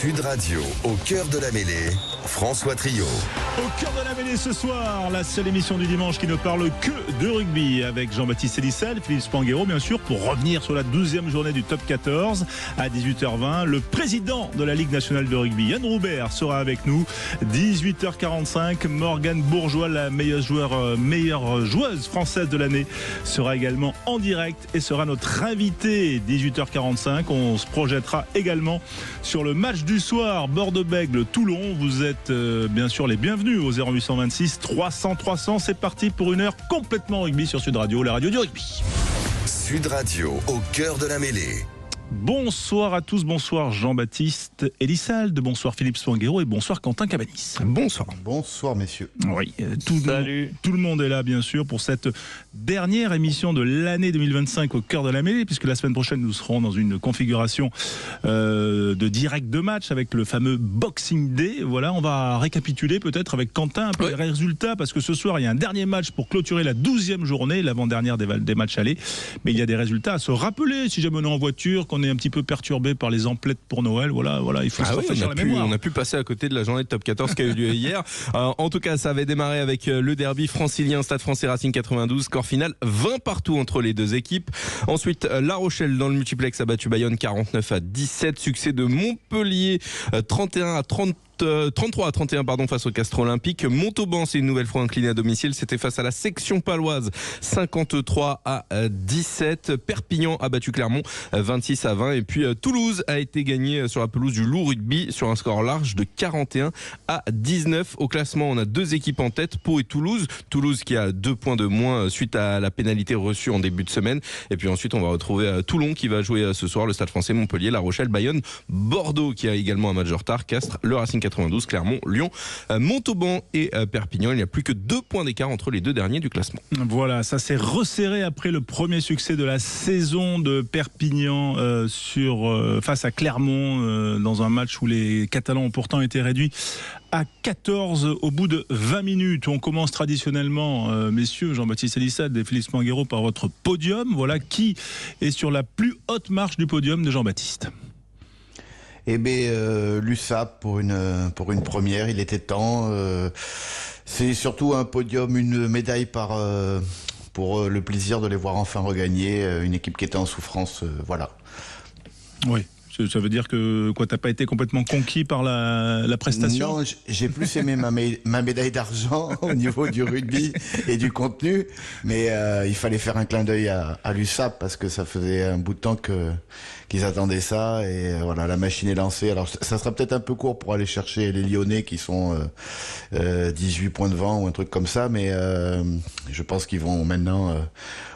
Sud Radio, au cœur de la mêlée, François Trio. Au cœur de la mêlée ce soir, la seule émission du dimanche qui ne parle que de rugby, avec Jean-Baptiste Elissal, Philippe Spanghero bien sûr, pour revenir sur la 12e journée du top 14 à 18h20. Le président de la Ligue nationale de rugby, Yann Roubert, sera avec nous. 18h45, Morgane Bourgeois, la meilleure joueuse française de l'année, sera également en direct et sera notre invité. 18h45, on se projettera également sur le match du soir, Bordeaux-Bègles-Toulon. Vous êtes bien sûr les bienvenus au 0826 300 300. C'est parti pour une heure complètement rugby sur Sud Radio, la radio du rugby. Sud Radio, au cœur de la mêlée. Bonsoir à tous, bonsoir Jean-Baptiste Elissal, bonsoir Philippe Spanghero et bonsoir Quentin Cabanis. Bonsoir. Bonsoir messieurs. Oui, tout le monde est là bien sûr pour cette dernière émission de l'année 2025 au cœur de la mêlée, puisque la semaine prochaine nous serons dans une configuration de direct de match avec le fameux Boxing Day. Voilà, on va récapituler peut-être avec Quentin un peu les résultats, parce que ce soir il y a un dernier match pour clôturer la 12e journée, l'avant-dernière des matchs allés, mais il y a des résultats à se rappeler si jamais on est en voiture, qu'on est un petit peu perturbé par les emplettes pour Noël. Voilà, il faut se rafraîchir la mémoire. On a pu passer à côté de la journée de top 14 qui a eu lieu hier. En tout cas, ça avait démarré avec le derby francilien, Stade Français Racing 92, score final 20 partout entre les deux équipes. Ensuite, La Rochelle dans le multiplex a battu Bayonne 49-17, succès de Montpellier 33 à 31 face au Castres Olympique. Montauban s'est une nouvelle fois incliné à domicile. C'était face à la section paloise 53 à 17. Perpignan a battu Clermont 26 à 20. Et puis Toulouse a été gagné sur la pelouse du Loup Rugby sur un score large de 41 à 19. Au classement, on a deux équipes en tête, Pau et Toulouse. Toulouse qui a 2 points de moins suite à la pénalité reçue en début de semaine. Et puis ensuite, on va retrouver Toulon qui va jouer ce soir, le Stade Français, Montpellier, La Rochelle, Bayonne, Bordeaux qui a également un match de retard, Castres, le Racing 92, Clermont, Lyon, Montauban et Perpignan. Il n'y a plus que 2 points d'écart entre les deux derniers du classement. Voilà, ça s'est resserré après le premier succès de la saison de Perpignan face à Clermont dans un match où les Catalans ont pourtant été réduits à 14 au bout de 20 minutes. On commence traditionnellement, messieurs, Jean-Baptiste Elissal et Philippe Spanghero, par votre podium. Voilà, qui est sur la plus haute marche du podium de Jean-Baptiste? Eh bien, l'USAP pour une première, il était temps. C'est surtout un podium, une médaille pour le plaisir de les voir enfin regagner, une équipe qui était en souffrance, voilà. Oui. Ça veut dire que t'as pas été complètement conquis par la prestation? Non, j'ai plus aimé ma médaille d'argent au niveau du rugby et du contenu, mais il fallait faire un clin d'œil à l'USAP parce que ça faisait un bout de temps qu'ils attendaient ça, et voilà, la machine est lancée. Alors ça sera peut-être un peu court pour aller chercher les Lyonnais qui sont 18 points devant ou un truc comme ça, mais je pense qu'ils vont maintenant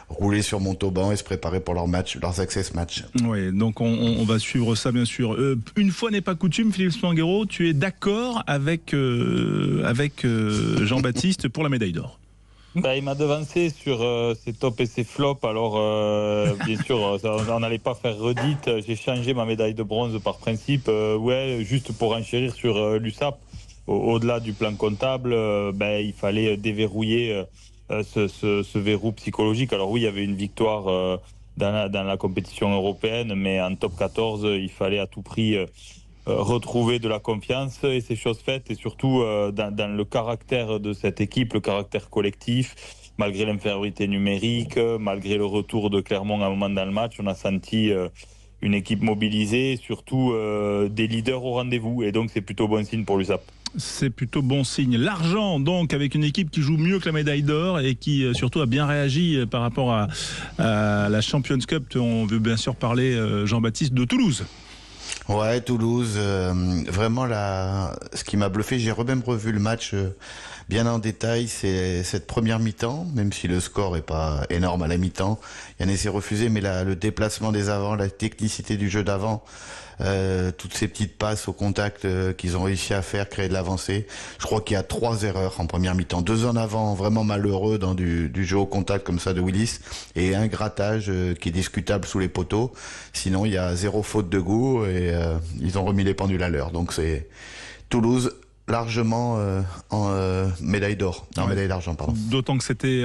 rouler sur Montauban et se préparer pour leurs access match. Oui, donc on va suivre ça bien sûr. Une fois n'est pas coutume, Philippe Spanghero, tu es d'accord avec Jean-Baptiste pour la médaille d'or? Il m'a devancé sur ses tops et ses flops, alors bien sûr on n'allait pas faire redite. J'ai changé ma médaille de bronze par principe, juste pour enchérir sur l'USAP. Au-delà du plan comptable, il fallait déverrouiller ce verrou psychologique. Alors oui, il y avait une victoire dans la compétition européenne, mais en top 14, il fallait à tout prix retrouver de la confiance, et c'est chose faite, et surtout dans le caractère de cette équipe, le caractère collectif. Malgré l'infériorité numérique, malgré le retour de Clermont à un moment dans le match, on a senti une équipe mobilisée, et surtout des leaders au rendez-vous, et donc c'est plutôt bon signe pour l'USAP. C'est plutôt bon signe. L'argent, donc, avec une équipe qui joue mieux que la médaille d'or et qui surtout a bien réagi par rapport à la Champions Cup. On veut bien sûr parler, Jean-Baptiste, de Toulouse. Ouais, Toulouse, vraiment ce qui m'a bluffé, j'ai même revu le match bien en détail, c'est cette première mi-temps, même si le score est pas énorme à la mi-temps. Il y a un essai refusé, mais le déplacement des avants, la technicité du jeu d'avant, toutes ces petites passes au contact qu'ils ont réussi à faire, créer de l'avancée. Je crois qu'il y a 3 erreurs en première mi-temps, 2 en avant vraiment malheureux dans du jeu au contact comme ça de Willis, et un grattage qui est discutable sous les poteaux. Sinon il y a 0 faute de goût, et ils ont remis les pendules à l'heure. Donc c'est Toulouse, largement en médaille d'or, en médaille d'argent, pardon. D'autant que c'était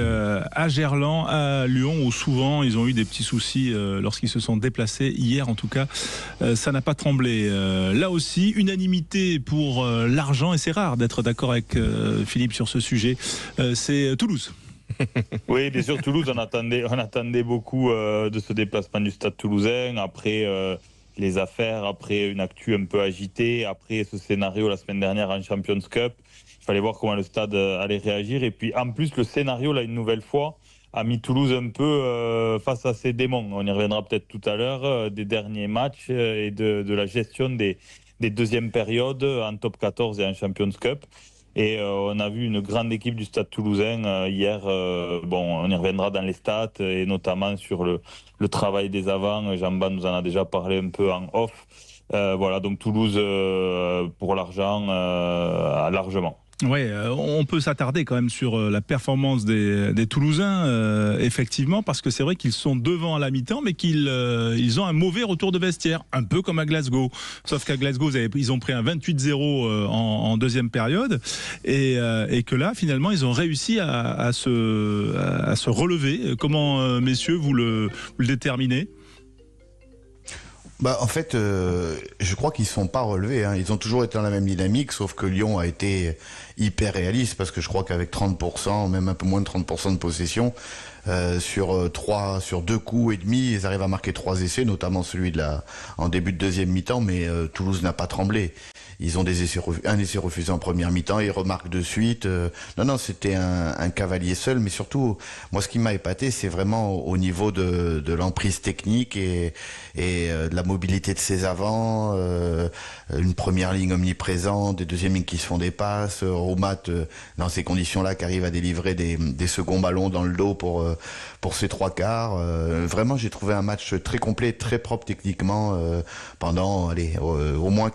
à Gerland, à Lyon, où souvent ils ont eu des petits soucis lorsqu'ils se sont déplacés. Hier, en tout cas, ça n'a pas tremblé. Là aussi, unanimité pour l'argent, et c'est rare d'être d'accord avec Philippe sur ce sujet. C'est Toulouse. Oui, bien sûr, Toulouse, on attendait beaucoup de ce déplacement du Stade Toulousain. Après les affaires, après une actu un peu agitée, après ce scénario la semaine dernière en Champions Cup, il fallait voir comment le Stade allait réagir. Et puis en plus, le scénario, là, une nouvelle fois, a mis Toulouse un peu face à ses démons. On y reviendra peut-être tout à l'heure, des derniers matchs et de la gestion des deuxièmes périodes en Top 14 et en Champions Cup. Et on a vu une grande équipe du Stade Toulousain hier. Bon, on y reviendra dans les stats et notamment sur le travail des avants. Jean-Ban nous en a déjà parlé un peu en off. Voilà, donc Toulouse pour l'argent, largement. Oui, on peut s'attarder quand même sur la performance des Toulousains, effectivement, parce que c'est vrai qu'ils sont devant à la mi-temps, mais qu'ils ont un mauvais retour de vestiaire, un peu comme à Glasgow. Sauf qu'à Glasgow, ils ont pris un 28-0 en deuxième période, et que là, finalement, ils ont réussi à se relever. Comment, messieurs, vous le déterminez ? En fait, je crois qu'ils ne sont pas relevés. Hein. Ils ont toujours été dans la même dynamique, sauf que Lyon a été hyper réaliste, parce que je crois qu'avec 30%, même un peu moins de 30% de possession, sur 2 coups et demi, ils arrivent à marquer 3 essais, notamment celui en début de deuxième mi-temps, mais Toulouse n'a pas tremblé. Ils ont un essai refusé en première mi-temps, ils remarquent de suite. Non, c'était un cavalier seul, mais surtout, moi, ce qui m'a épaté, c'est vraiment au niveau de l'emprise technique et de la mobilité de ses avants, une première ligne omniprésente, des deuxièmes lignes qui se font des passes, Roumat, dans ces conditions-là, qui arrive à délivrer des seconds ballons dans le dos pour ses 3 quarts. Vraiment, j'ai trouvé un match très complet, très propre techniquement pendant au moins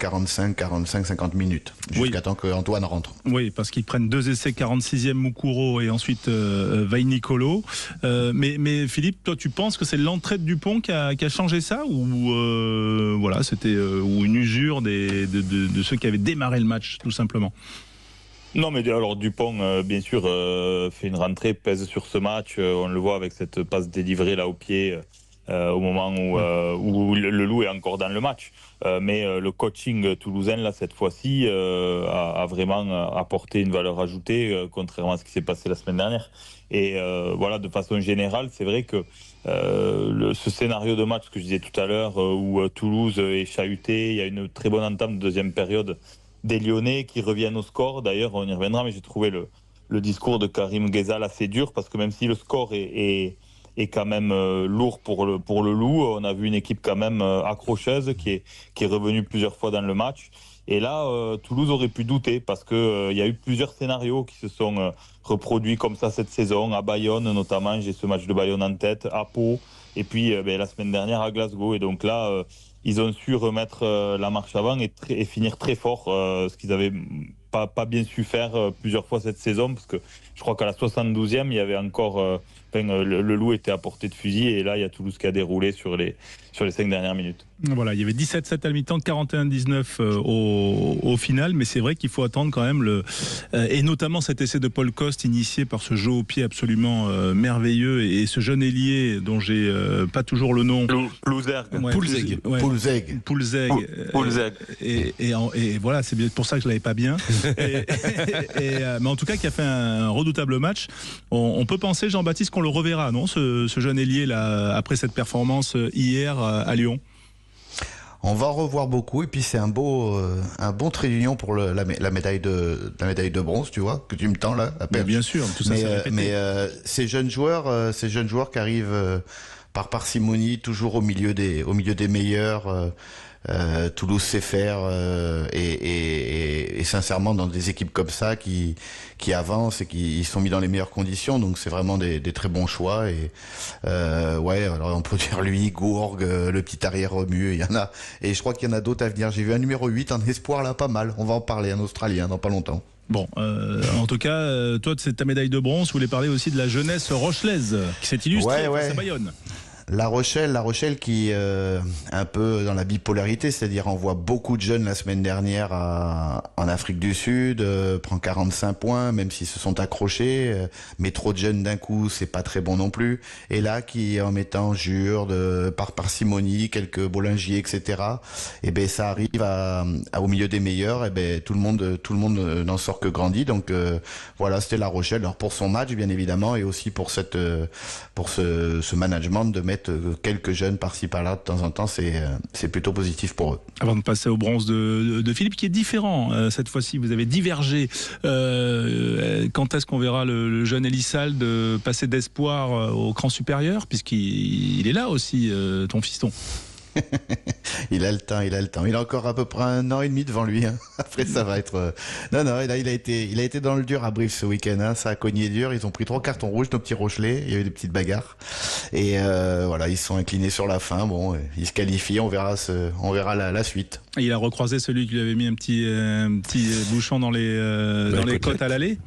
50 minutes, jusqu'à temps qu'Antoine rentre. Oui, parce qu'ils prennent 2 essais, 46e Mukuro et ensuite Vainicolo. Mais Philippe, toi, tu penses que c'est l'entrée de Dupont qui a changé ça, ou voilà, c'était ou une usure de ceux qui avaient démarré le match, tout simplement? Non, mais alors Dupont, bien sûr, fait une rentrée, pèse sur ce match. On le voit avec cette passe délivrée là au pied au moment où le Loup est encore dans le match. Mais le coaching toulousain, là, cette fois-ci, a vraiment apporté une valeur ajoutée, contrairement à ce qui s'est passé la semaine dernière. Et voilà, de façon générale, c'est vrai que ce scénario de match que je disais tout à l'heure, où Toulouse est chahuté, il y a une très bonne entame de deuxième période des Lyonnais qui reviennent au score. D'ailleurs, on y reviendra, mais j'ai trouvé le discours de Karim Ghezal assez dur, parce que même si le score est quand même lourd pour le Loup, on a vu une équipe quand même accrocheuse qui est revenue plusieurs fois dans le match. Et là, Toulouse aurait pu douter, parce que il y a eu plusieurs scénarios qui se sont reproduits comme ça cette saison, à Bayonne notamment. J'ai ce match de Bayonne en tête, à Pau, et puis la semaine dernière à Glasgow. Et donc là, ils ont su remettre la marche avant et finir très fort, ce qu'ils avaient pas bien su faire plusieurs fois cette saison, parce que je crois qu'à la 72e, il y avait encore le Loup était à portée de fusil, et là il y a Toulouse qui a déroulé sur les 5 dernières minutes. Voilà, il y avait 17-7 à la mi-temps, 41-19 au final, mais c'est vrai qu'il faut attendre quand même et notamment cet essai de Paul Coste initié par ce jeu au pied absolument merveilleux, et ce jeune ailier dont j'ai pas toujours le nom. Poulzeg. Et voilà, c'est bien pour ça que je l'avais pas bien. Mais en tout cas, qui a fait un redoutable match. On peut penser, Jean-Baptiste, qu'on le reverra, non, ce jeune ailier là, après cette performance hier à Lyon? On va en revoir beaucoup, et puis c'est un bon trait d'union pour la médaille de bronze, tu vois, que tu me tends là. Bien sûr, tout ça c'est répété. Mais ces jeunes joueurs qui arrivent par parcimonie, toujours au milieu des meilleurs. Toulouse sait faire et sincèrement, dans des équipes comme ça qui avancent et qui sont mis dans les meilleures conditions, donc c'est vraiment des très bons choix. Et alors on peut dire lui, Gourgue, le petit arrière Romu, il y en a, et je crois qu'il y en a d'autres à venir. J'ai vu un numéro 8 en espoir là, pas mal, on va en parler, un Australien dans pas longtemps. Bon, en tout cas, toi, c'est ta médaille de bronze. Vous voulez parler aussi de la jeunesse rochelaise qui s'est illustrée face à Bayonne. La Rochelle qui un peu dans la bipolarité, c'est-à-dire on voit beaucoup de jeunes la semaine dernière en Afrique du Sud, prend 45 points, même s'ils se sont accrochés, mais trop de jeunes d'un coup, c'est pas très bon non plus. Et là, qui en mettant Jurde, par parcimonie, quelques Bollingiers, etc. Et ben ça arrive au milieu des meilleurs. Et ben tout le monde n'en sort que grandi. Donc voilà, c'était La Rochelle. Alors pour son match, bien évidemment, et aussi pour ce management de mettre quelques jeunes par-ci par-là de temps en temps, c'est plutôt positif pour eux. Avant de passer au bronze de Philippe, qui est différent cette fois-ci, vous avez divergé. Quand est-ce qu'on verra le jeune Elissald passer d'espoir au cran supérieur, puisqu'il est là aussi, ton fiston? Il a le temps. Il a encore à peu près 1 an et demi devant lui. Hein. Après, ça va être. Non, il a été dans le dur à Brive ce week-end. Hein. Ça a cogné dur. Ils ont pris 3 cartons rouges, nos petits Rochelais. Il y a eu des petites bagarres. Et voilà, ils se sont inclinés sur la fin. Bon, ils se qualifient. On verra la suite. Et il a recroisé celui qui lui avait mis un petit bouchon dans les côtes à l'aller.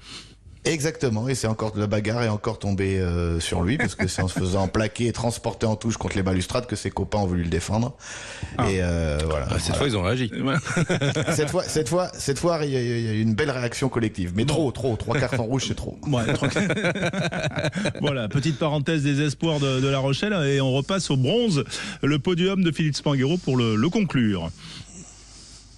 Exactement, et c'est encore de la bagarre et encore tombé sur lui, parce que c'est en se faisant plaquer et transporter en touche contre les balustrades que ses copains ont voulu le défendre. Et voilà. Cette fois, ils ont réagi. Cette fois, il y a eu une belle réaction collective, mais trop. 3 cartons rouges, c'est trop. Ouais, voilà, petite parenthèse des espoirs de La Rochelle, et on repasse au bronze, le podium de Philippe Spanghero pour le conclure.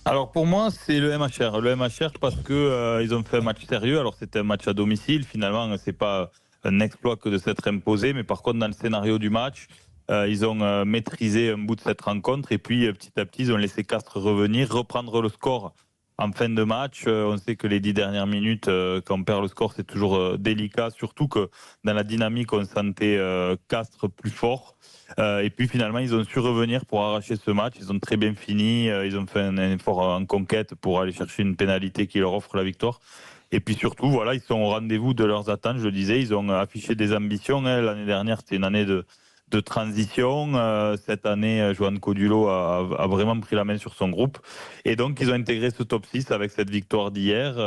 Alors pour moi, c'est le MHR. Le MHR parce que ils ont fait un match sérieux. Alors c'était un match à domicile. Finalement, c'est pas un exploit que de s'être imposé, mais par contre dans le scénario du match, ils ont maîtrisé un bout de cette rencontre et puis petit à petit, ils ont laissé Castres reprendre le score en fin de match. On sait que les 10 dernières minutes, quand on perd le score, c'est toujours délicat, surtout que dans la dynamique, on sentait Castres plus fort. Et puis finalement, ils ont su revenir pour arracher ce match. Ils ont très bien fini. Ils ont fait un effort en conquête pour aller chercher une pénalité qui leur offre la victoire. Et puis surtout, voilà, ils sont au rendez-vous de leurs attentes. Je le disais, ils ont affiché des ambitions. L'année dernière, c'était une année de transition. Cette année, Johan Codulot a vraiment pris la main sur son groupe. Et donc, ils ont intégré ce top 6 avec cette victoire d'hier.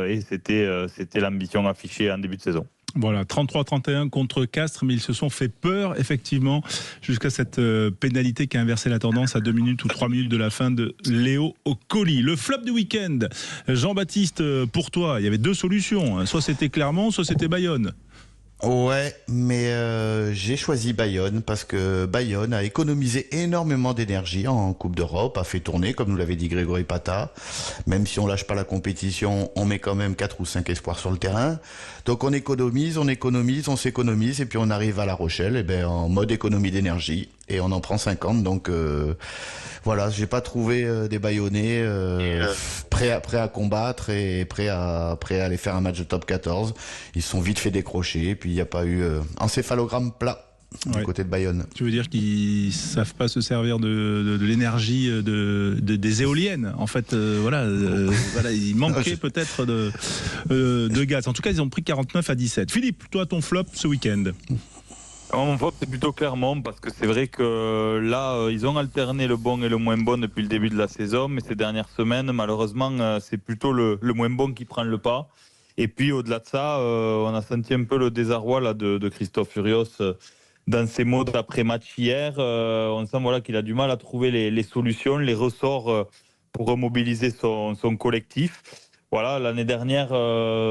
Et c'était l'ambition affichée en début de saison. Voilà, 33-31 contre Castres, mais ils se sont fait peur, effectivement, jusqu'à cette pénalité qui a inversé la tendance à 2 minutes ou 3 minutes de la fin de Léo Ocoli. Le flop du week-end, Jean-Baptiste, pour toi, il y avait 2 solutions. Soit c'était Clermont, soit c'était Bayonne. Ouais, mais j'ai choisi Bayonne parce que Bayonne a économisé énormément d'énergie en Coupe d'Europe, a fait tourner, comme nous l'avait dit Grégory Pata. Même si on lâche pas la compétition, on met quand même 4 ou 5 espoirs sur le terrain. Donc on s'économise, et puis on arrive à La Rochelle, et ben en mode économie d'énergie, et on en prend 50. Donc voilà, j'ai pas trouvé des Bayonnais prêts à combattre et prêts à aller faire un match de top 14. Ils se sont vite fait décrocher, et puis il n'y a pas eu encéphalogramme plat du côté de Bayonne. Tu veux dire qu'ils savent pas se servir de l'énergie des éoliennes, en fait, voilà, il manquait peut-être de gaz. En tout cas, ils ont pris 49-17. Philippe, toi, ton flop ce week-end? Mon flop, c'est plutôt Clermont, parce que c'est vrai que là, ils ont alterné le bon et le moins bon depuis le début de la saison, mais ces dernières semaines, malheureusement, c'est plutôt le moins bon qui prend le pas. Et puis, au-delà de ça, on a senti un peu le désarroi là, de Christophe Furios dans ses mots d'après-match hier. On sent qu'il a du mal à trouver les solutions, les ressorts pour remobiliser son collectif. Voilà, l'année dernière,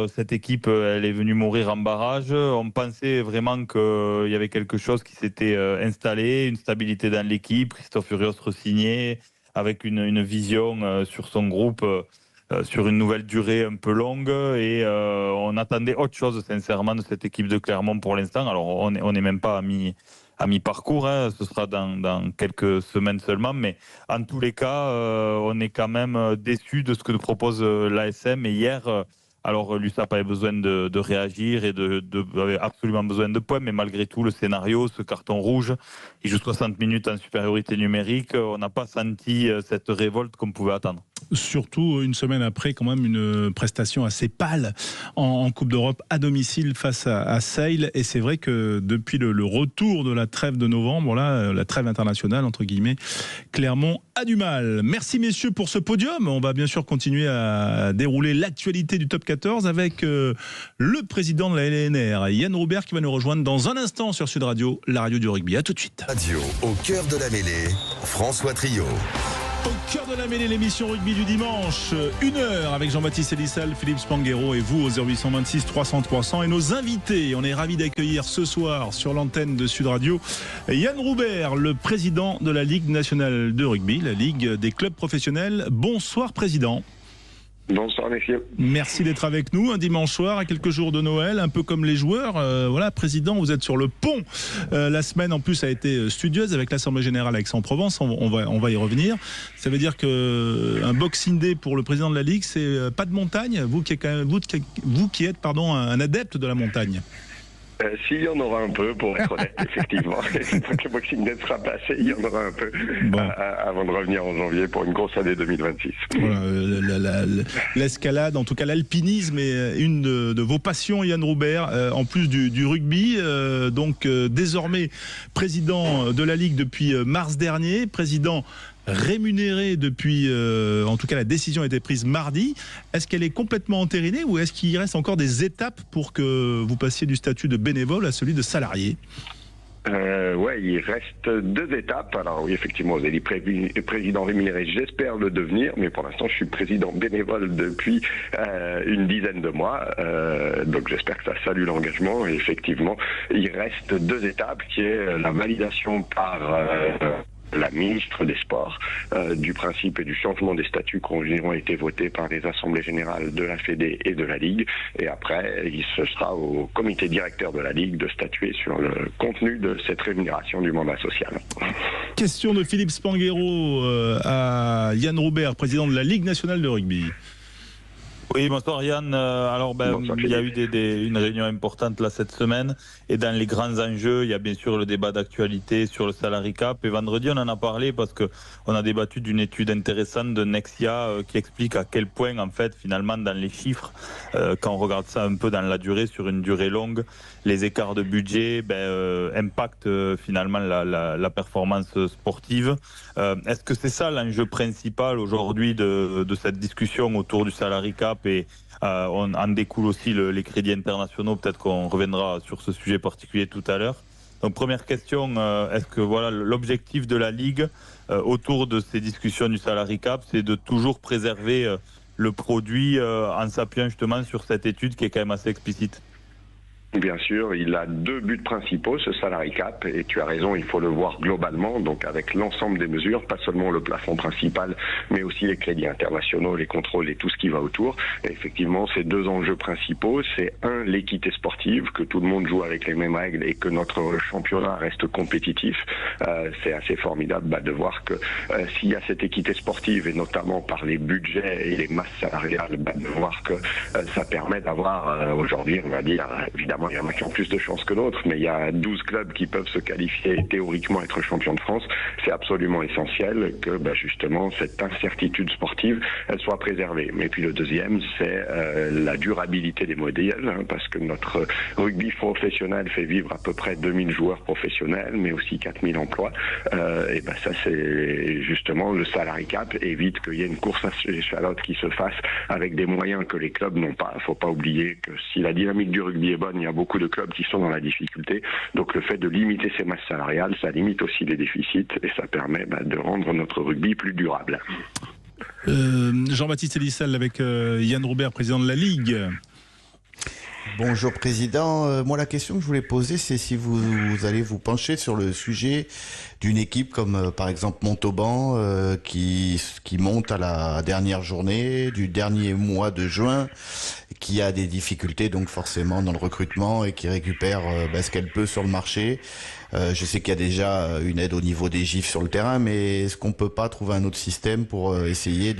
cette équipe, elle est venue mourir en barrage. On pensait vraiment qu'il y avait quelque chose qui s'était installé, une stabilité dans l'équipe. Christophe Furios re-signé avec une vision sur son groupe, sur une nouvelle durée un peu longue. Et on attendait autre chose, sincèrement, de cette équipe de Clermont pour l'instant. Alors, on n'est même pas à mi-parcours, hein, ce sera dans quelques semaines seulement, mais en tous les cas, on est quand même déçus de ce que nous propose l'ASM. Et hier, alors l'USAP avait besoin de réagir et avait absolument besoin de points, mais malgré tout, le scénario, ce carton rouge, il joue 60 minutes en supériorité numérique, on n'a pas senti cette révolte qu'on pouvait attendre. Surtout une semaine après, quand même, une prestation assez pâle en Coupe d'Europe à domicile face à Sale. Et c'est vrai que depuis le retour de la trêve de novembre, là, la trêve internationale, entre guillemets, Clermont a du mal. Merci messieurs pour ce podium. On va bien sûr continuer à dérouler l'actualité du top 14 avec le président de la LNR, Yann Roubert, qui va nous rejoindre dans un instant sur Sud Radio, la radio du rugby. À tout de suite. Radio au cœur de la mêlée, François Trio. Au cœur de la mêlée, l'émission rugby du dimanche, 1h avec Jean-Baptiste Elissal, Philippe Spanghero et vous au 0826 300 300. Et nos invités, on est ravis d'accueillir ce soir sur l'antenne de Sud Radio Yann Roubert, le président de la Ligue nationale de rugby, la Ligue des clubs professionnels. Bonsoir président. Bonsoir messieurs. Merci d'être avec nous un dimanche soir à quelques jours de Noël, un peu comme les joueurs. Voilà, président, vous êtes sur le pont. La semaine en plus a été studieuse avec l'Assemblée générale à Aix-en-Provence. On va y revenir. Ça veut dire que un Boxing Day pour le président de la Ligue, c'est pas de montagne. Vous qui êtes un adepte de la montagne. S'il y en aura un peu, pour être honnête, effectivement. Une fois que le Boxing Day sera passé, il y en aura un peu avant de revenir en janvier pour une grosse année 2026. Voilà, l'escalade, en tout cas l'alpinisme est une de vos passions, Yann Roubert, en plus du rugby. Donc désormais président de la Ligue depuis mars dernier, président rémunéré depuis, en tout cas la décision a été prise mardi. Est-ce qu'elle est complètement entérinée ou est-ce qu'il reste encore des étapes pour que vous passiez du statut de bénévole à celui de salarié ? Ouais, il reste 2 étapes. Alors oui, effectivement, vous avez dit président rémunéré, j'espère le devenir, mais pour l'instant, je suis président bénévole depuis une dizaine de mois. Donc j'espère que ça salue l'engagement. Et effectivement, il reste 2 étapes, qui est la validation par la ministre des Sports du principe et du changement des statuts qui ont été votés par les assemblées générales de la Fédé et de la Ligue. Et après, ce sera au comité directeur de la Ligue de statuer sur le contenu de cette rémunération du mandat social. Question de Philippe Spanghero à Yann Roubert, président de la Ligue nationale de rugby. Oui, bonsoir Yann. Alors, il y a eu une réunion importante là cette semaine, et dans les grands enjeux, il y a bien sûr le débat d'actualité sur le salary cap. Et vendredi, on en a parlé parce que on a débattu d'une étude intéressante de Nexia qui explique à quel point, en fait, finalement, dans les chiffres, quand on regarde ça un peu dans la durée, sur une durée longue, les écarts de budget impactent finalement la performance sportive. Est-ce que c'est ça l'enjeu principal aujourd'hui de cette discussion autour du salary cap? Et on en découle aussi les crédits internationaux. Peut-être qu'on reviendra sur ce sujet particulier tout à l'heure. Donc première question, est-ce que voilà l'objectif de la Ligue autour de ces discussions du salary cap, c'est de toujours préserver le produit en s'appuyant justement sur cette étude qui est quand même assez explicite? Bien sûr, il a 2 buts principaux, ce salary cap, et tu as raison, il faut le voir globalement, donc avec l'ensemble des mesures, pas seulement le plafond principal, mais aussi les crédits internationaux, les contrôles et tout ce qui va autour. Et effectivement, ces 2 enjeux principaux, c'est l'équité sportive, que tout le monde joue avec les mêmes règles et que notre championnat reste compétitif. C'est assez formidable de voir que s'il y a cette équité sportive, et notamment par les budgets et les masses salariales, de voir que ça permet d'avoir aujourd'hui, on va dire, évidemment, il y en a qui ont plus de chances que d'autres, mais il y a 12 clubs qui peuvent se qualifier et théoriquement être champions de France. C'est absolument essentiel que justement cette incertitude sportive elle soit préservée. Mais puis le deuxième, c'est la durabilité des modèles, parce que notre rugby professionnel fait vivre à peu près 2000 joueurs professionnels, mais aussi 4000 emplois. Et ça, c'est justement le salary cap évite qu'il y ait une course à l'échalote qui se fasse avec des moyens que les clubs n'ont pas. Il ne faut pas oublier que si la dynamique du rugby est bonne, il y a beaucoup de clubs qui sont dans la difficulté. Donc le fait de limiter ces masses salariales, ça limite aussi les déficits et ça permet de rendre notre rugby plus durable. Jean-Baptiste Elissal avec Yann Roubert, président de la Ligue. Bonjour président, moi la question que je voulais poser, c'est si vous allez vous pencher sur le sujet d'une équipe comme par exemple Montauban qui monte à la dernière journée du dernier mois de juin, qui a des difficultés donc forcément dans le recrutement et qui récupère ce qu'elle peut sur le marché. Je sais qu'il y a déjà une aide au niveau des GIFs sur le terrain, mais est-ce qu'on peut pas trouver un autre système pour essayer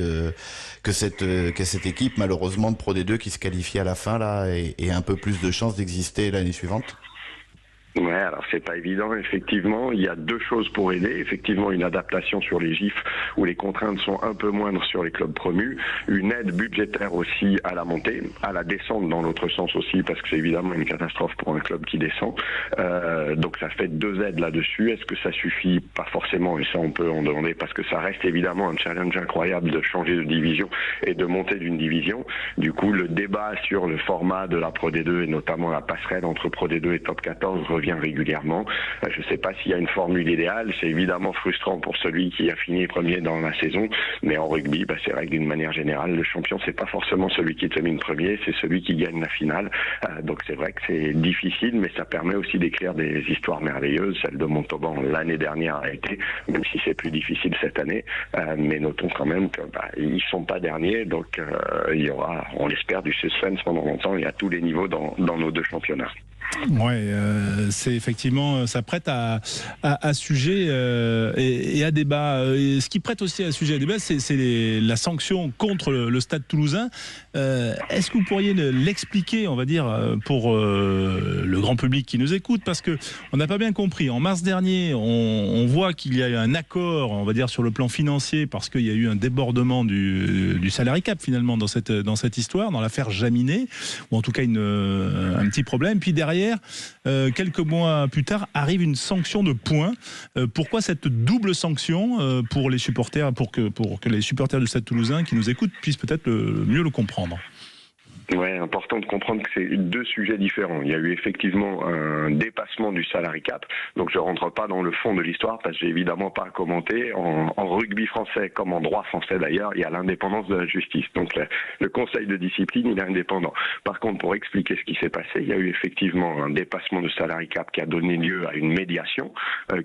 que cette équipe, malheureusement de Pro D2 qui se qualifie à la fin là, ait un peu plus de chances d'exister l'année suivante? Ouais, alors c'est pas évident, effectivement. Il y a deux choses pour aider. Effectivement, une adaptation sur les GIF où les contraintes sont un peu moindres sur les clubs promus. Une aide budgétaire aussi à la montée, à la descente dans l'autre sens aussi, parce que c'est évidemment une catastrophe pour un club qui descend. Donc ça fait deux aides là-dessus. Est-ce que ça suffit? Pas forcément, et ça on peut en demander, parce que ça reste évidemment un challenge incroyable de changer de division et de monter d'une division. Du coup, le débat sur le format de la Pro D2 et notamment la passerelle entre Pro D2 et Top 14 revient régulièrement. Je ne sais pas s'il y a une formule idéale. C'est évidemment frustrant pour celui qui a fini premier dans la saison, mais en rugby, c'est vrai que d'une manière générale, le champion, c'est pas forcément celui qui termine premier, c'est celui qui gagne la finale. Donc c'est vrai que c'est difficile, mais ça permet aussi d'écrire des histoires merveilleuses. Celle de Montauban l'année dernière a été, même si c'est plus difficile cette année, mais notons quand même que ils sont pas derniers, donc il y aura, on l'espère, du suspense pendant longtemps et à tous les niveaux dans nos deux championnats. Ouais, c'est effectivement, ça prête à sujet et à débat. Et ce qui prête aussi à sujet à débat, c'est la sanction contre le Stade Toulousain. Est-ce que vous pourriez l'expliquer, on va dire, pour le grand public qui nous écoute, parce que on n'a pas bien compris. En mars dernier, on voit qu'il y a eu un accord, on va dire, sur le plan financier, parce qu'il y a eu un débordement du salary cap finalement dans cette histoire, dans l'affaire Jaminet, ou en tout cas un petit problème. Puis derrière, quelques mois plus tard, arrive une sanction de points. Pourquoi cette double sanction pour les supporters, pour que les supporters du Stade Toulousain qui nous écoutent puissent peut-être mieux le comprendre? Ouais, important de comprendre que c'est deux sujets différents. Il y a eu effectivement un dépassement du salary cap, donc je rentre pas dans le fond de l'histoire parce que j'ai évidemment pas à commenter. En rugby français comme en droit français d'ailleurs, il y a l'indépendance de la justice. Donc le conseil de discipline, il est indépendant. Par contre, pour expliquer ce qui s'est passé, il y a eu effectivement un dépassement de salary cap qui a donné lieu à une médiation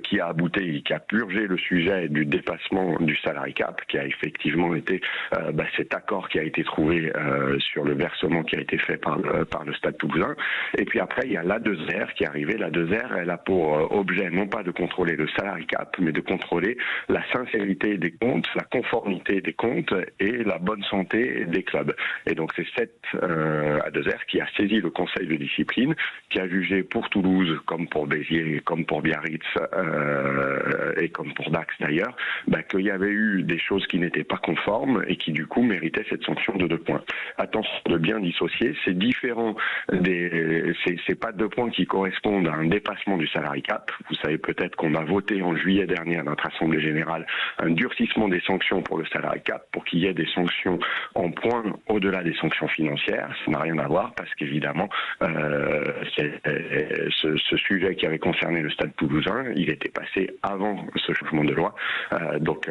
qui a abouti, qui a purgé le sujet du dépassement du salary cap, qui a effectivement été cet accord qui a été trouvé sur le versement qui a été fait par le Stade Toulousain. Et puis après, il y a l'A2R qui est arrivée. L'A2R, elle a pour objet non pas de contrôler le salary cap, mais de contrôler la sincérité des comptes, la conformité des comptes et la bonne santé des clubs. Et donc c'est cette A2R qui a saisi le conseil de discipline, qui a jugé pour Toulouse, comme pour Béziers, comme pour Biarritz et comme pour Dax d'ailleurs, qu'il y avait eu des choses qui n'étaient pas conformes et qui du coup méritaient cette sanction de 2 points. Attention de bien dissocier, c'est différent c'est pas 2 points qui correspondent à un dépassement du salary cap. Vous savez peut-être qu'on a voté en juillet dernier à notre assemblée générale un durcissement des sanctions pour le salary cap, pour qu'il y ait des sanctions en points au-delà des sanctions financières. Ça n'a rien à voir parce qu'évidemment ce sujet qui avait concerné le Stade Toulousain, il était passé avant ce changement de loi, donc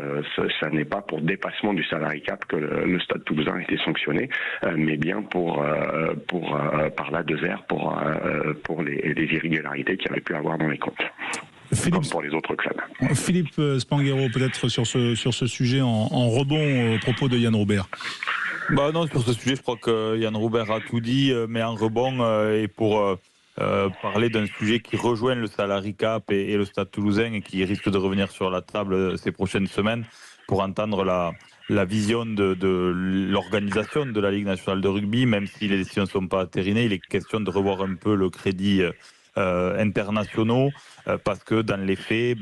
ça n'est pas pour dépassement du salary cap que le Stade Toulousain a été sanctionné, mais bien par l'A2R pour les irrégularités qu'il y avait pu avoir dans les comptes. Comme pour les autres clubs. Philippe Spanghero, peut-être sur ce sujet en rebond au propos de Yann Roubert. Non, sur ce sujet, je crois que Yann Roubert a tout dit, mais en rebond et pour parler d'un sujet qui rejoint le salary cap et le Stade Toulousain et qui risque de revenir sur la table ces prochaines semaines pour entendre la vision de l'organisation de la Ligue nationale de rugby. Même si les décisions ne sont pas entérinées, il est question de revoir un peu le crédit internationaux, parce que dans les faits,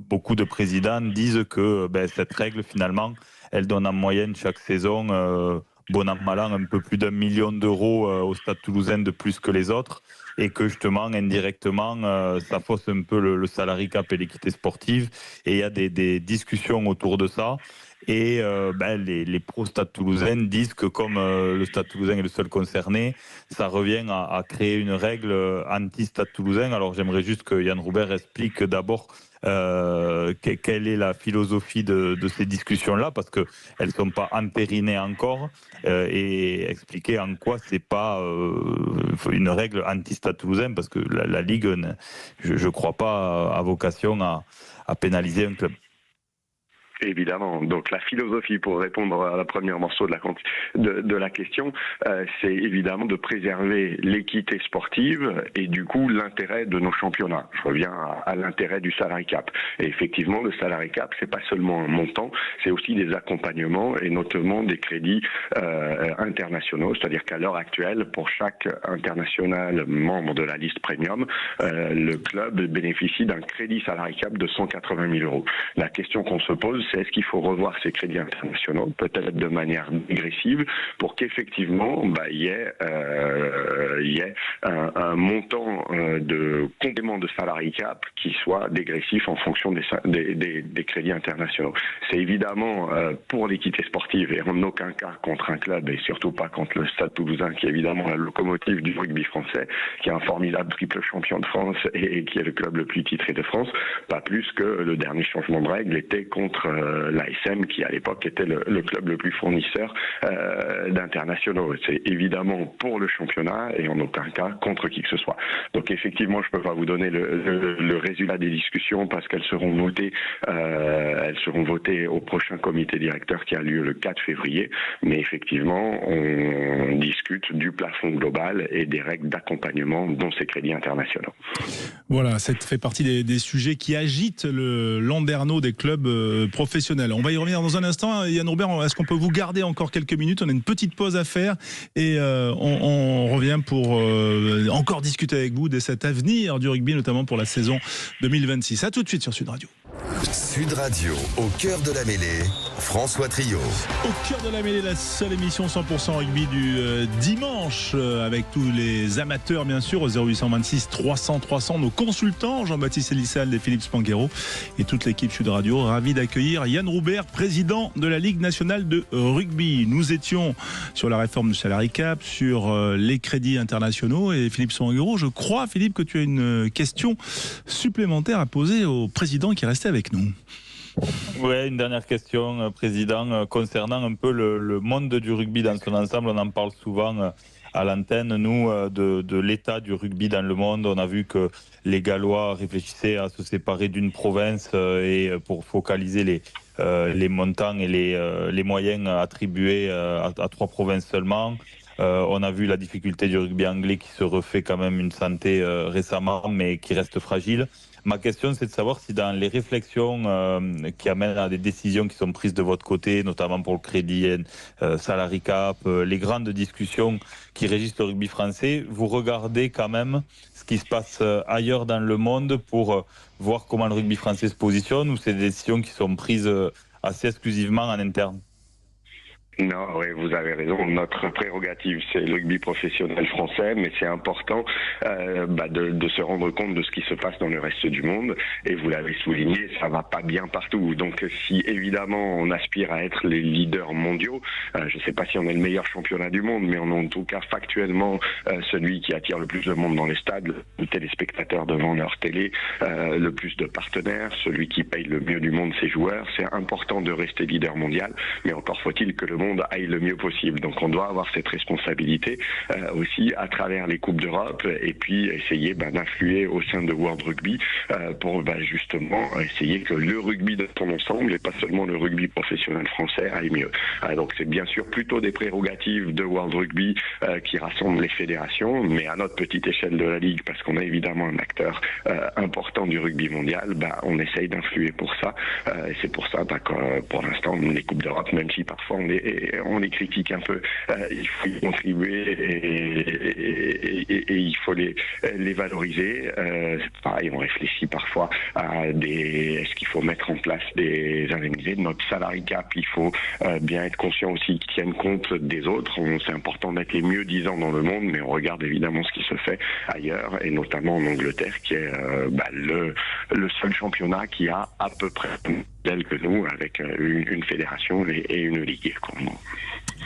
beaucoup de présidents disent que cette règle, finalement, elle donne en moyenne chaque saison, bon an mal an, un peu plus d'1 million d'euros au Stade Toulousain de plus que les autres, et que justement, indirectement, ça fausse un peu le salary cap et l'équité sportive, et il y a des discussions autour de ça. Et les pro-Stade Toulousain disent que comme le Stade Toulousain est le seul concerné, ça revient à créer une règle anti-Stade Toulousain. Alors j'aimerais juste que Yann Roubert explique d'abord quelle est la philosophie de ces discussions-là, parce qu'elles ne sont pas entérinées encore, et expliquer en quoi c'est pas une règle anti-Stade Toulousain, parce que la Ligue, je ne crois pas, a vocation à pénaliser un club. Évidemment. Donc la philosophie, pour répondre à la première morceau de la question, c'est évidemment de préserver l'équité sportive et du coup l'intérêt de nos championnats. Je reviens à l'intérêt du salary cap. Et effectivement, le salary cap, c'est pas seulement un montant, c'est aussi des accompagnements et notamment des crédits internationaux. C'est-à-dire qu'à l'heure actuelle, pour chaque international membre de la liste premium, le club bénéficie d'un crédit salary cap de 180 000 euros. La question qu'on se pose, c'est est-ce qu'il faut revoir ces crédits internationaux, peut-être de manière dégressive, pour qu'effectivement il y ait un montant de complément de salary cap qui soit dégressif en fonction des crédits internationaux. C'est évidemment pour l'équité sportive et en aucun cas contre un club et surtout pas contre le Stade Toulousain qui est évidemment la locomotive du rugby français, qui est un formidable triple champion de France et qui est le club le plus titré de France, pas plus que le dernier changement de règle était contre l'ASM qui à l'époque était le club le plus fournisseur d'internationaux. C'est évidemment pour le championnat et en aucun cas contre qui que ce soit. Donc effectivement, je peux pas vous donner le résultat des discussions parce qu'elles seront votées au prochain comité directeur qui a lieu le 4 février. Mais effectivement, on discute du plafond global et des règles d'accompagnement dont ces crédits internationaux. Voilà, ça fait partie des sujets qui agitent le landerneau des clubs professionnels. On va y revenir dans un instant. Yann Roubert, est-ce qu'on peut vous garder encore quelques minutes? On a une petite pause à faire et on revient pour encore discuter avec vous de cet avenir du rugby, notamment pour la saison 2026. À tout de suite sur Sud Radio. Sud Radio, au cœur de la mêlée, François Trio. Au cœur de la mêlée, la seule émission 100% rugby du dimanche, avec tous les amateurs bien sûr, au 0826 300 300, nos consultants, Jean-Baptiste Elissalde et Philippe Spanghero, et toute l'équipe Sud Radio, ravi d'accueillir Yann Roubert, président de la Ligue nationale de rugby. Nous étions sur la réforme du salary cap, sur les crédits internationaux, et Philippe Spanghero, je crois, Philippe, que tu as une question supplémentaire à poser au président qui est resté avec nous. Ouais, une dernière question, Président, concernant un peu le monde du rugby dans son ensemble. On en parle souvent à l'antenne, nous, de l'état du rugby dans le monde. On a vu que les Gallois réfléchissaient à se séparer d'une province et pour focaliser les montants et les moyens attribués à 3 provinces seulement. On a vu la difficulté du rugby anglais qui se refait quand même une santé récemment, mais qui reste fragile. Ma question, c'est de savoir si dans les réflexions qui amènent à des décisions qui sont prises de votre côté, notamment pour le crédit salary cap, les grandes discussions qui régissent le rugby français, vous regardez quand même ce qui se passe ailleurs dans le monde pour voir comment le rugby français se positionne, ou c'est des décisions qui sont prises assez exclusivement en interne? Non, oui, vous avez raison. Notre prérogative, c'est le rugby professionnel français, mais c'est important de se rendre compte de ce qui se passe dans le reste du monde. Et vous l'avez souligné, ça va pas bien partout. Donc, si évidemment on aspire à être les leaders mondiaux, je sais pas si on est le meilleur championnat du monde, mais on est en tout cas factuellement celui qui attire le plus de monde dans les stades, le téléspectateurs devant leur télé, le plus de partenaires, celui qui paye le mieux du monde ses joueurs. C'est important de rester leader mondial, mais encore faut-il que le monde aille le mieux possible. Donc on doit avoir cette responsabilité aussi à travers les Coupes d'Europe et puis essayer d'influer au sein de World Rugby pour justement essayer que le rugby de son ensemble et pas seulement le rugby professionnel français aille mieux. Donc c'est bien sûr plutôt des prérogatives de World Rugby qui rassemblent les fédérations, mais à notre petite échelle de la Ligue, parce qu'on est évidemment un acteur important du rugby mondial, on essaye d'influer pour ça. Et c'est pour ça que pour l'instant les Coupes d'Europe, même si parfois on les critique un peu, il faut y contribuer et il faut les valoriser. C'est pareil, on réfléchit parfois à est-ce qu'il faut mettre en place des indemnités. Notre salary cap, il faut bien être conscient aussi qu'ils tiennent compte des autres. C'est important d'être les mieux disants dans le monde, mais on regarde évidemment ce qui se fait ailleurs, et notamment en Angleterre, qui est le seul championnat qui a à peu près tel que nous, avec une fédération et une ligue.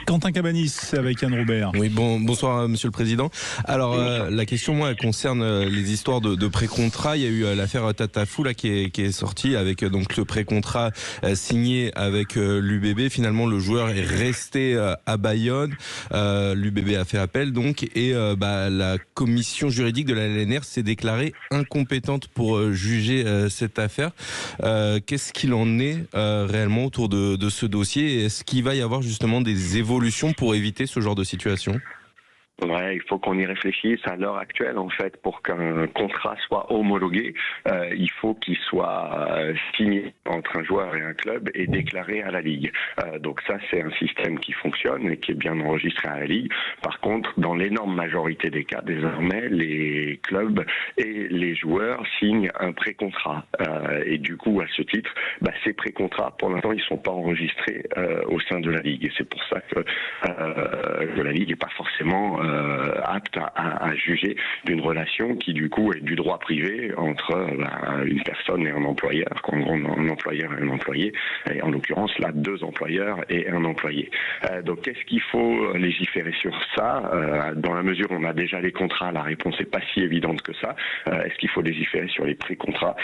Quentin Cabanis avec Yann Robert. Oui, bonsoir Monsieur le Président. Alors la question, moi, elle concerne les histoires de pré-contrat. Il y a eu l'affaire Tatafou là, qui est sortie avec donc le pré-contrat signé avec l'UBB. Finalement, le joueur est resté à Bayonne. L'UBB a fait appel donc et la commission juridique de la LNR s'est déclarée incompétente pour juger cette affaire. Qu'est-ce qu'il en est réellement autour de ce dossier? Est-ce qu'il va y avoir justement des évolutions pour éviter ce genre de situation? Ouais, il faut qu'on y réfléchisse à l'heure actuelle en fait pour qu'un contrat soit homologué, il faut qu'il soit signé entre un joueur et un club et déclaré à la Ligue. Donc ça c'est un système qui fonctionne et qui est bien enregistré à la Ligue. Par contre, dans l'énorme majorité des cas, désormais, les clubs et les joueurs signent un pré-contrat. Et du coup, à ce titre, ces pré-contrats, pour l'instant, ils sont pas enregistrés au sein de la Ligue. Et c'est pour ça que la Ligue n'est pas forcément apte à juger d'une relation qui du coup est du droit privé entre une personne et un employeur, un employeur et un employé, et en l'occurrence là 2 employeurs et un employé. Donc qu'est-ce qu'il faut légiférer sur ça? Dans la mesure où on a déjà les contrats, la réponse n'est pas si évidente que ça. Est-ce qu'il faut légiférer sur les pré-contrats?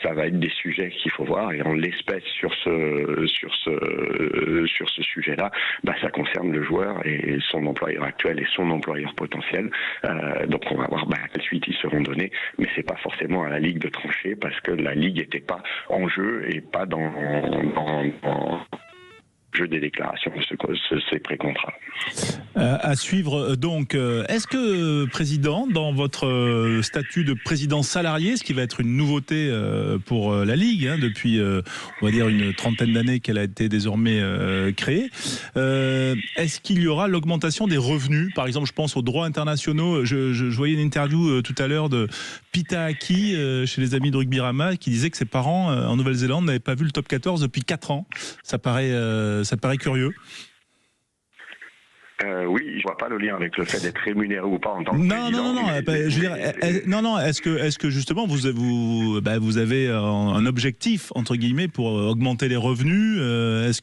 Ça va être des sujets qu'il faut voir, et en l'espèce sur ce sujet-là, ça concerne le joueur et son employeur actuel et son employeur potentiel. Donc on va voir à quelle suite ils seront donnés, mais c'est pas forcément à la Ligue de trancher parce que la Ligue n'était pas en jeu et pas dans jeu des déclarations de ces pré-contrats. À suivre donc. Est-ce que, Président, dans votre statut de président salarié, ce qui va être une nouveauté pour la Ligue, depuis, on va dire, une trentaine d'années qu'elle a été désormais créée, est-ce qu'il y aura l'augmentation des revenus? Par exemple, je pense aux droits internationaux. Je voyais une interview tout à l'heure de Pita Aki chez les amis de Rugby Rama qui disait que ses parents en Nouvelle-Zélande n'avaient pas vu le top 14 depuis 4 ans. Ça paraît curieux. Oui, je vois pas le lien avec le fait d'être rémunéré ou pas en tant que président. Non. Est-ce que justement vous avez un objectif entre guillemets pour augmenter les revenus? Est-ce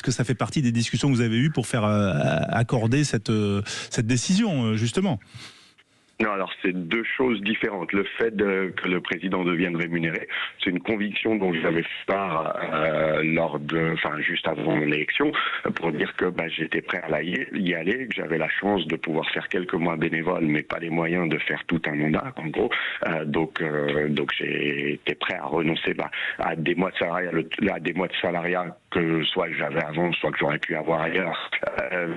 que ça fait partie des discussions que vous avez eues pour faire accorder cette décision justement? Non, alors c'est 2 choses différentes. Le fait que le président devienne rémunéré, c'est une conviction dont j'avais fait part juste avant mon élection, pour dire que j'étais prêt à y aller, que j'avais la chance de pouvoir faire quelques mois bénévoles, mais pas les moyens de faire tout un mandat, en gros. Donc j'ai été prêt à renoncer à des mois de salariat que soit que j'avais avant, soit que j'aurais pu avoir ailleurs,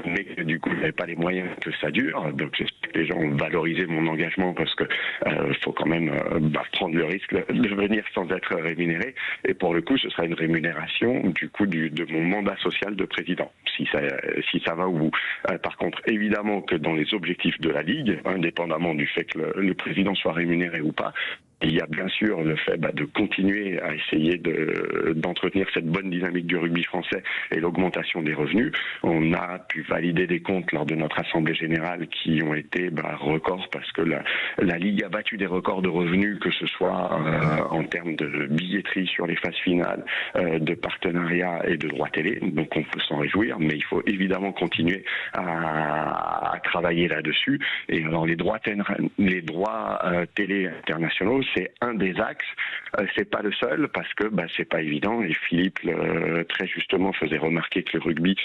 mais que du coup je n'avais pas les moyens que ça dure. Donc j'espère que les gens ont valorisé mon engagement parce que faut quand même prendre le risque de venir sans être rémunéré, et pour le coup ce sera une rémunération du coup de mon mandat social de président, si ça va au bout. Par contre, évidemment que dans les objectifs de la Ligue, indépendamment du fait que le président soit rémunéré ou pas, il y a bien sûr le fait de continuer à essayer d'entretenir cette bonne dynamique du rugby français et l'augmentation des revenus. On a pu valider des comptes lors de notre assemblée générale qui ont été records parce que la Ligue a battu des records de revenus, que ce soit en termes de billetterie sur les phases finales, de partenariats et de droits télé. Donc on peut s'en réjouir, mais il faut évidemment continuer à travailler là-dessus. Et alors les droits télé internationaux, c'est un des axes, c'est pas le seul parce que c'est pas évident, et Philippe très justement faisait remarquer que le rugby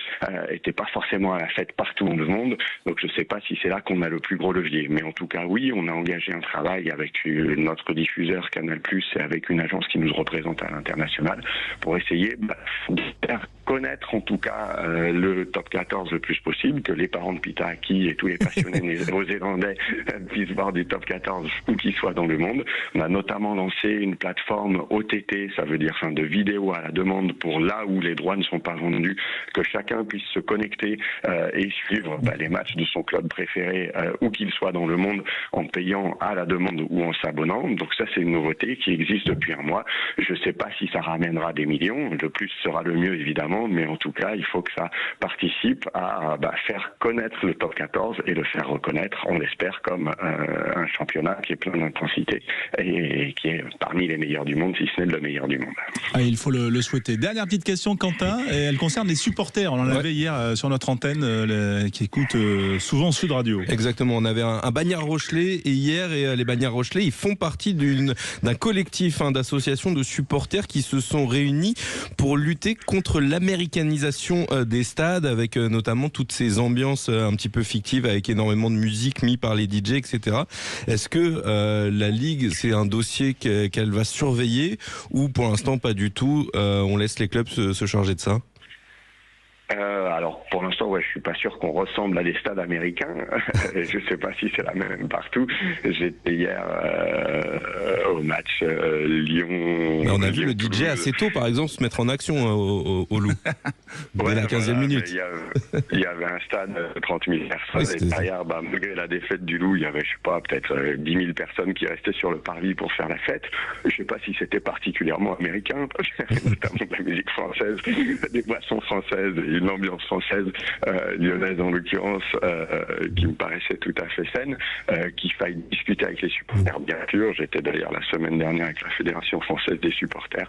était pas forcément à la fête partout dans le monde, donc je sais pas si c'est là qu'on a le plus gros levier, mais en tout cas oui, on a engagé un travail avec notre diffuseur Canal+, et avec une agence qui nous représente à l'international pour essayer de faire connaître en tout cas le top 14 le plus possible, que les parents de Pita Aki et tous les passionnés néo-zélandais puissent voir du top 14 où qu'ils soient dans le monde. On a notamment lancé une plateforme OTT, ça veut dire de vidéos à la demande pour là où les droits ne sont pas vendus, que chacun puisse se connecter et suivre les matchs de son club préféré où qu'il soit dans le monde en payant à la demande ou en s'abonnant. Donc ça c'est une nouveauté qui existe depuis un mois. Je ne sais pas si ça ramènera des millions, le plus sera le mieux évidemment, monde, mais en tout cas, il faut que ça participe à faire connaître le top 14 et le faire reconnaître, on l'espère, comme un championnat qui est plein d'intensité et qui est parmi les meilleurs du monde, si ce n'est le meilleur du monde. Ah, il faut le souhaiter. Dernière petite question, Quentin, et elle concerne les supporters. On en avait hier sur notre antenne qui écoute souvent Sud Radio. Exactement, on avait un Bagnères Rochelais et hier, et les Bagnères Rochelais, ils font partie d'un collectif d'associations de supporters qui se sont réunis pour lutter contre l'américanisation des stades, avec notamment toutes ces ambiances un petit peu fictives, avec énormément de musique mise par les DJ, etc. Est-ce que la Ligue, c'est un dossier qu'elle va surveiller, ou pour l'instant pas du tout, on laisse les clubs se charger de ça? Alors pour l'instant, je suis pas sûr qu'on ressemble à des stades américains. Je sais pas si c'est la même partout. J'étais hier au match Lyon. Mais on a vu le DJ assez tôt, par exemple, se mettre en action au Loup. Dès la 15e minute. Il y avait un stade de 30 000 personnes. Et derrière, malgré la défaite du Loup, il y avait, je sais pas, peut-être 10 000 personnes qui restaient sur le parvis pour faire la fête. Je sais pas si c'était particulièrement américain, parce qu'il y avait notamment de la musique française, des boissons françaises et une ambiance française, lyonnaise en l'occurrence, qui me paraissait tout à fait saine, qu'il faille discuter avec les supporters, bien sûr. J'étais d'ailleurs la semaine dernière avec la Fédération française des supporters,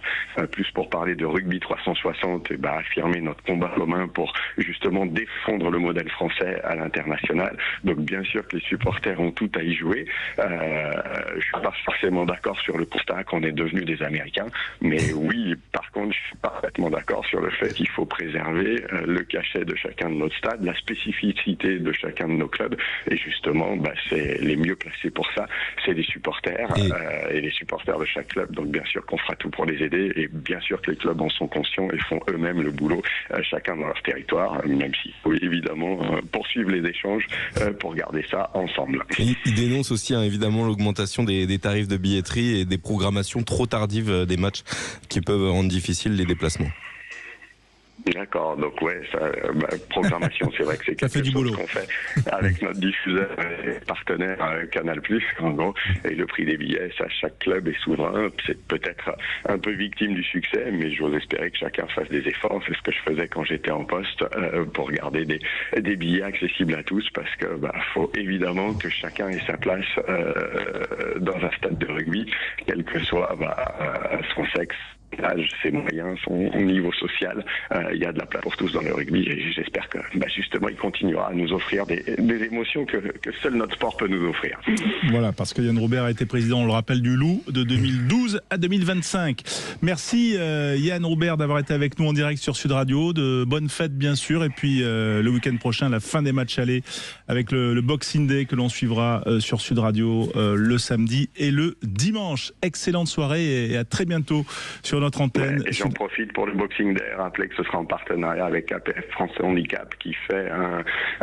plus pour parler de rugby 360 et affirmer notre combat commun pour justement défendre le modèle français à l'international. Donc bien sûr que les supporters ont tout à y jouer. Je suis pas forcément d'accord sur le constat qu'on est devenus des Américains, mais oui, par contre, je suis parfaitement d'accord sur le fait qu'il faut préserver le cachet de chacun de notre stade, la spécificité de chacun de nos clubs, et justement, c'est les mieux placés pour ça, c'est les supporters et les supporters de chaque club. Donc bien sûr qu'on fera tout pour les aider, et bien sûr que les clubs en sont conscients et font eux-mêmes le boulot, chacun dans leur territoire, même s'il faut évidemment poursuivre les échanges pour garder ça ensemble. Et il dénonce aussi évidemment l'augmentation des tarifs de billetterie et des programmations trop tardives des matchs qui peuvent rendre difficiles les déplacements. D'accord, donc programmation, c'est vrai que c'est quelque chose qu'on fait avec notre diffuseur et partenaire Canal+, en gros, et le prix des billets, ça, chaque club est souverain. C'est peut-être un peu victime du succès, mais j'ose espérer que chacun fasse des efforts. C'est ce que je faisais quand j'étais en poste, pour garder des billets accessibles à tous, parce que faut évidemment que chacun ait sa place dans un stade de rugby, quel que soit son sexe, âge, ses moyens, son niveau social. Il y a de la place pour tous dans le rugby, et j'espère que justement il continuera à nous offrir des émotions que seul notre sport peut nous offrir. Voilà, parce que Yann Roubert a été président, on le rappelle, du Loup de 2012 à 2025. Merci Yann Roubert d'avoir été avec nous en direct sur Sud Radio. De bonnes fêtes bien sûr, et puis le week-end prochain, la fin des matchs allés avec le Boxing Day que l'on suivra sur Sud Radio le samedi et le dimanche. Excellente soirée et à très bientôt sur notre antenne. Et j'en profite pour le Boxing Day, rappeler que ce sera en partenariat avec APF France Handicap, qui fait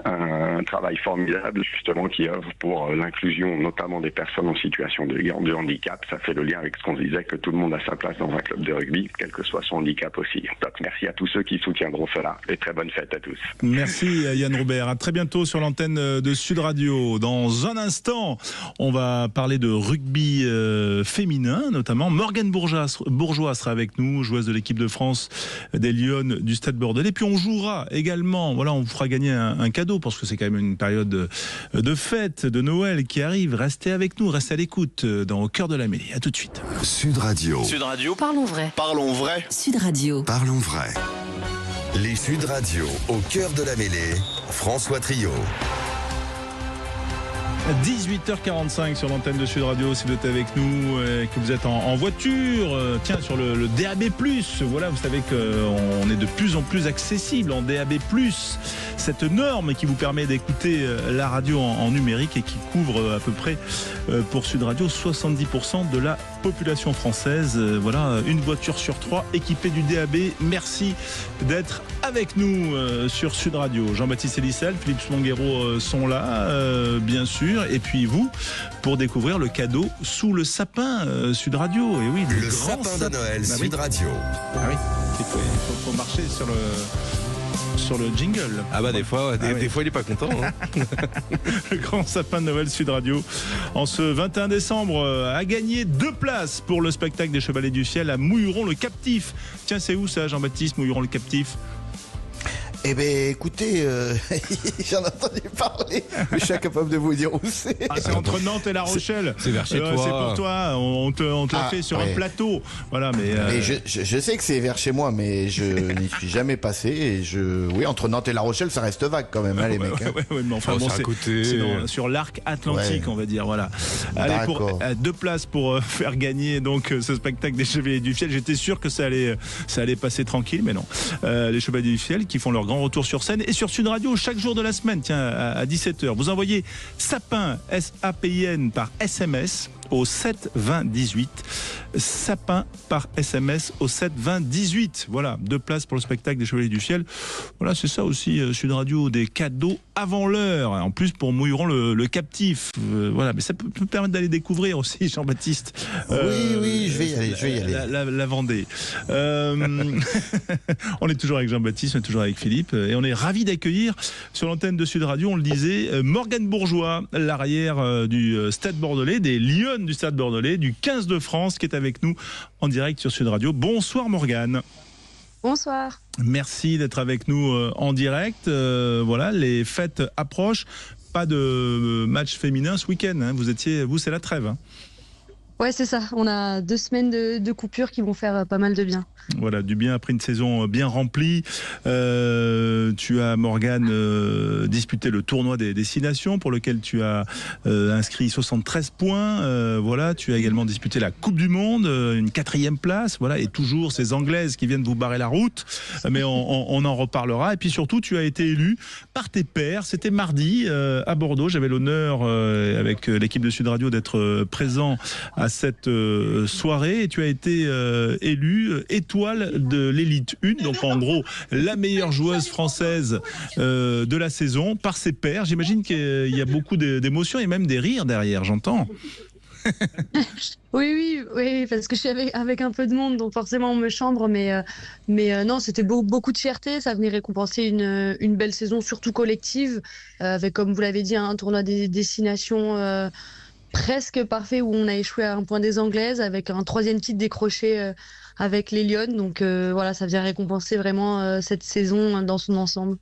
un travail formidable, justement, qui œuvre pour l'inclusion notamment des personnes en situation de handicap. Ça fait le lien avec ce qu'on disait, que tout le monde a sa place dans un club de rugby, quel que soit son handicap aussi. Donc merci à tous ceux qui soutiendront cela, et très bonne fête à tous. Merci Yann Roubert, à très bientôt sur l'antenne de Sud Radio. Dans un instant, on va parler de rugby féminin, notamment. Morgane Bourgeois sera avec nous, joueuse de l'équipe de France des Lyonnes du Stade Bordelais. Puis on jouera également, on vous fera gagner un cadeau, parce que c'est quand même une période de fête, de Noël qui arrive. Restez avec nous, restez à l'écoute dans Au cœur de la mêlée. À tout de suite. Sud Radio. Sud Radio. Parlons vrai. Parlons vrai. Sud Radio. Parlons vrai. Les Sud Radio au cœur de la mêlée. François Trio. 18h45 sur l'antenne de Sud Radio, si vous êtes avec nous, que vous êtes en voiture, sur le DAB+, voilà, vous savez qu'on est de plus en plus accessible en DAB+, cette norme qui vous permet d'écouter la radio en numérique et qui couvre à peu près pour Sud Radio 70% de la population française. Voilà, une voiture sur 3 équipée du DAB. Merci d'être avec nous sur Sud Radio. Jean-Baptiste Elisel, Philippe Sponguero sont là, bien sûr. Et puis vous, pour découvrir le cadeau sous le sapin Sud Radio. Et oui, le sapin de Noël Sud Radio. Ah oui, il faut marcher sur le... sur le jingle. Ah bah des fois il est pas content. Hein. Le grand sapin de Noël Sud Radio en ce 21 décembre a gagné 2 places pour le spectacle des Chevaliers du Ciel à Mouilleron-le-Captif. Tiens, c'est où ça, Jean-Baptiste, Mouilleron-le-Captif? Eh bien, écoutez, j'en ai entendu parler, mais je suis incapable de vous dire où c'est. Ah, c'est entre Nantes et La Rochelle. C'est vers chez toi. C'est pour toi, on te l'a fait sur un plateau. Voilà, mais je sais que c'est vers chez moi, mais je n'y suis jamais passé. Et oui, entre Nantes et La Rochelle, ça reste vague quand même, hein, les mecs. Hein. Ouais, mais enfin, bon, c'est sur l'arc atlantique, on va dire. Voilà. Allez, pour 2 places pour faire gagner donc ce spectacle des Chevaliers du Fiel. J'étais sûr que ça allait passer tranquille, mais non. Les Chevaliers du Fiel qui font leur grand retour sur scène et sur Sud Radio chaque jour de la semaine, tiens, à 17h. Vous envoyez sapin, S-A-P-I-N, par SMS au 7 20 18. Sapin par SMS au 7 20 18. Voilà, 2 places pour le spectacle des Chevaliers du Ciel. Voilà, c'est ça aussi, Sud Radio, des cadeaux avant l'heure. En plus, pour Mouilleron le Captif. Voilà, mais ça peut permettre d'aller découvrir aussi, Jean-Baptiste. Oui, je vais y aller. La Vendée. On est toujours avec Jean-Baptiste, on est toujours avec Philippe, et on est ravis d'accueillir sur l'antenne de Sud Radio, on le disait, Morgane Bourgeois, l'arrière du Stade Bordelais, des Lions du Stade Bordelais, du 15 de France, qui est avec nous en direct sur Sud Radio. Bonsoir Morgane. Bonsoir. Merci d'être avec nous en direct. Voilà, les fêtes approchent. Pas de match féminin ce week-end. Hein. Vous, c'est la trêve. Hein. Ouais, c'est ça. On a 2 semaines de coupure qui vont faire pas mal de bien. Voilà, du bien après une saison bien remplie. Tu as, Morgane, disputé le tournoi des destinations pour lequel tu as inscrit 73 points. Voilà, tu as également disputé la Coupe du Monde, une 4e place. Voilà, et toujours ces Anglaises qui viennent vous barrer la route. Mais on en reparlera. Et puis surtout, tu as été élu par tes pairs. C'était mardi à Bordeaux. J'avais l'honneur avec l'équipe de Sud Radio d'être présent à cette soirée. Et tu as été élu étoile de l'élite 1, donc en gros la meilleure joueuse française de la saison par ses pairs. J'imagine qu'il y a beaucoup d'émotions et même des rires derrière, j'entends. Oui, parce que je suis avec un peu de monde, donc forcément on me chambre, mais non, c'était beaucoup de fierté. Ça venait récompenser une belle saison, surtout collective, avec, comme vous l'avez dit, un tournoi des destinations presque parfait où on a échoué à un point des Anglaises, avec un 3e titre décroché avec les Lions. Donc voilà, ça vient récompenser vraiment cette saison dans son ensemble.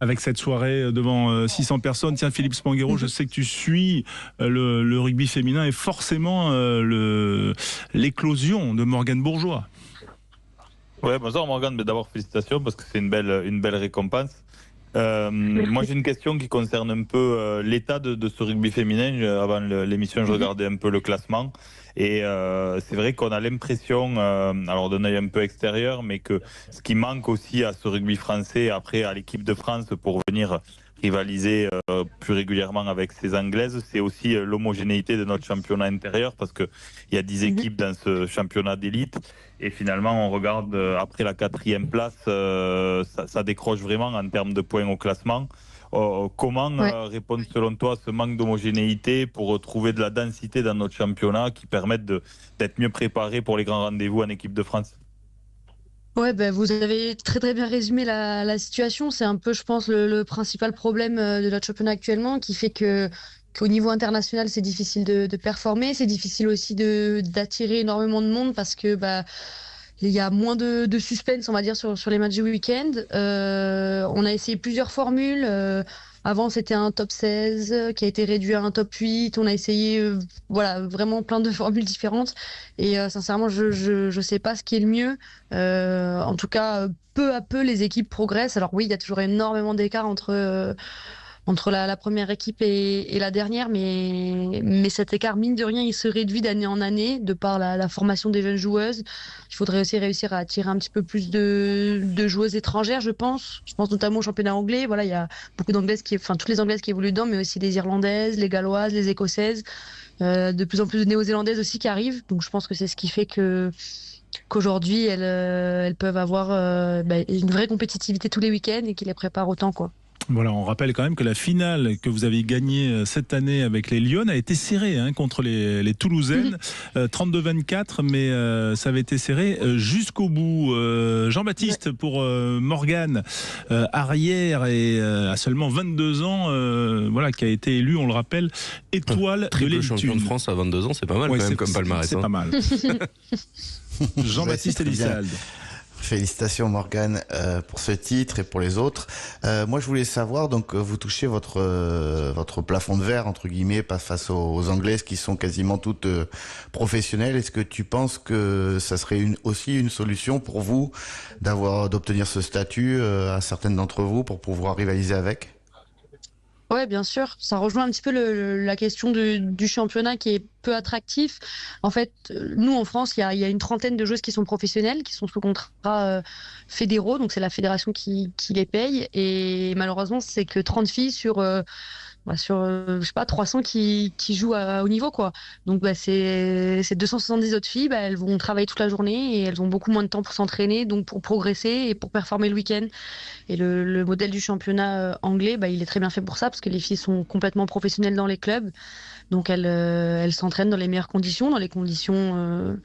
Avec cette soirée devant 600 personnes. Tiens, Philippe Spanghero, je sais que tu suis le rugby féminin et forcément l'éclosion de Morgane Bourgeois. Ouais, bonsoir Morgane, mais d'abord félicitations parce que c'est une belle récompense. Moi j'ai une question qui concerne un peu l'état de ce rugby féminin. Avant l'émission, je regardais un peu le classement et c'est vrai qu'on a l'impression, alors d'un œil un peu extérieur, mais que ce qui manque aussi à ce rugby français, après à l'équipe de France pour venir rivaliser plus régulièrement avec ces Anglaises, c'est aussi l'homogénéité de notre championnat intérieur, parce qu'il y a 10 équipes dans ce championnat d'élite et finalement on regarde après la 4e place, ça décroche vraiment en termes de points au classement. Comment répondre selon toi à ce manque d'homogénéité pour trouver de la densité dans notre championnat qui permette d'être mieux préparé pour les grands rendez-vous en équipe de France? Ouais, vous avez très très bien résumé la situation. C'est un peu, je pense, le principal problème de notre championnat actuellement, qui fait qu'au niveau international, c'est difficile de performer. C'est difficile aussi d'attirer énormément de monde parce que il y a moins de suspense, on va dire, sur les matchs du week-end. On a essayé plusieurs formules. Avant, c'était un top 16 qui a été réduit à un top 8. On a essayé vraiment plein de formules différentes. Et sincèrement, je sais pas ce qui est le mieux. En tout cas, peu à peu, les équipes progressent. Alors oui, il y a toujours énormément d'écart entre la première équipe et la dernière, mais cet écart, mine de rien, il se réduit d'année en année de par la formation des jeunes joueuses. Il faudrait aussi réussir à attirer un petit peu plus de joueuses étrangères, je pense. Je pense notamment au championnat anglais. Voilà, il y a beaucoup d'anglaises toutes les anglaises qui évoluent dedans, mais aussi les irlandaises, les galloises, les écossaises, de plus en plus de néo-zélandaises aussi qui arrivent. Donc je pense que c'est ce qui fait qu'aujourd'hui elles peuvent avoir une vraie compétitivité tous les week-ends et qui les prépare autant, quoi. Voilà, on rappelle quand même que la finale que vous avez gagnée cette année avec les Lyon a été serrée contre les Toulousaines, 32-24, mais ça avait été serré jusqu'au bout. Jean-Baptiste, pour Morgane, arrière et à seulement 22 ans, voilà, qui a été élu, on le rappelle, étoile de l'élite. Champion de France à 22 ans, c'est pas mal quand même comme palmarès. C'est pas mal. Jean-Baptiste Elissalde. Félicitations Morgane pour ce titre et pour les autres. Moi je voulais savoir, donc vous touchez votre plafond de verre entre guillemets face aux Anglaises qui sont quasiment toutes professionnelles. Est-ce que tu penses que ça serait aussi une solution pour vous d'obtenir ce statut à certaines d'entre vous pour pouvoir rivaliser avec? Ouais, bien sûr. Ça rejoint un petit peu la question du championnat qui est peu attractif. En fait, nous, en France, il y a une trentaine de joueuses qui sont professionnelles, qui sont sous contrat fédéraux. Donc, c'est la fédération qui les paye. Et malheureusement, c'est que 30 filles sur je sais pas, 300 qui jouent à haut niveau, quoi. Donc, ces 270 autres filles, elles vont travailler toute la journée et elles ont beaucoup moins de temps pour s'entraîner, donc pour progresser et pour performer le week-end. Et le modèle du championnat anglais, il est très bien fait pour ça, parce que les filles sont complètement professionnelles dans les clubs. Donc, elles s'entraînent dans les meilleures conditions, dans les conditions...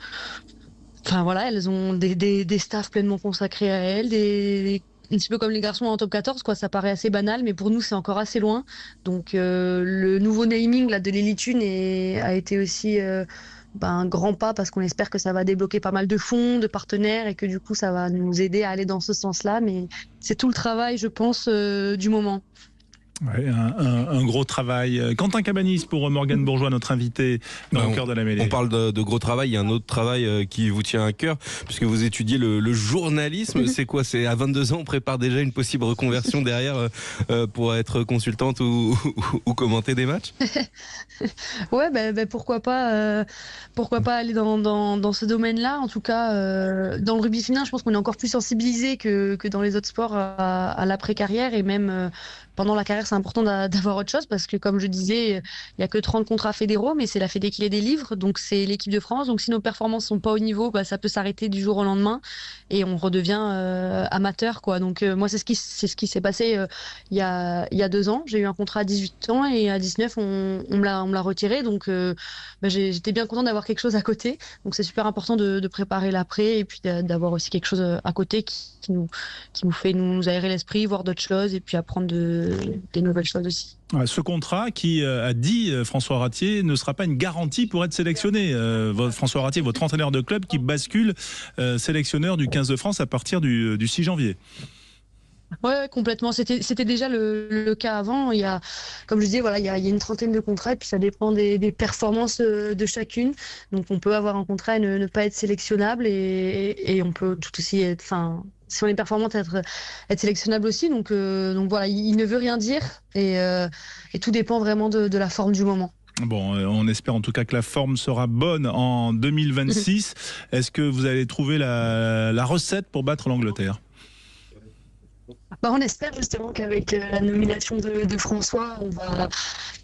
Enfin, voilà, elles ont des staffs pleinement consacrés à elles, un petit peu comme les garçons en top 14, quoi. Ça paraît assez banal, mais pour nous, c'est encore assez loin. Donc, le nouveau naming là, de l'Élite 1 a été aussi un grand pas, parce qu'on espère que ça va débloquer pas mal de fonds, de partenaires, et que du coup, ça va nous aider à aller dans ce sens-là. Mais c'est tout le travail, je pense, du moment. Ouais, un gros travail. Quentin Cabanis pour Morgane Bourgeois, notre invité dans le cœur de la mêlée. On parle de gros travail, il y a un autre travail qui vous tient à cœur, puisque vous étudiez le journalisme. C'est quoi? C'est à 22 ans, on prépare déjà une possible reconversion derrière pour être consultante ou commenter des matchs? Ouais, pourquoi pas aller dans ce domaine-là. En tout cas, dans le rugby féminin, je pense qu'on est encore plus sensibilisé que dans les autres sports à l'après-carrière, et même pendant la carrière, c'est important d'avoir autre chose, parce que, comme je disais, il n'y a que 30 contrats fédéraux, mais c'est la Fédé qui les délivre, donc c'est l'équipe de France. Donc si nos performances sont pas au niveau, ça peut s'arrêter du jour au lendemain et on redevient amateur, quoi. Donc moi, c'est ce qui s'est passé il y a 2 ans. J'ai eu un contrat à 18 ans et à 19, on me l'a retiré. Donc j'étais bien contente d'avoir quelque chose à côté. Donc c'est super important de préparer l'après, et puis d'avoir aussi quelque chose à côté qui nous fait nous aérer l'esprit, voir d'autres choses, et puis apprendre des nouvelles choses aussi. Ce contrat qui a dit François Ratier ne sera pas une garantie pour être sélectionné. François Ratier, votre entraîneur de club, qui bascule sélectionneur du 15 de France à partir du 6 janvier. Ouais, complètement. C'était déjà le cas avant. Comme je disais, il y a une trentaine de contrats, et puis ça dépend des performances de chacune. Donc on peut avoir un contrat et ne pas être sélectionnable, et on peut tout aussi être, si on est performante, être sélectionnable aussi. Donc voilà, il ne veut rien dire, et tout dépend vraiment de la forme du moment. Bon, on espère en tout cas que la forme sera bonne en 2026. Est-ce que vous allez trouver la recette pour battre l'Angleterre? On espère justement qu'avec la nomination de François, on va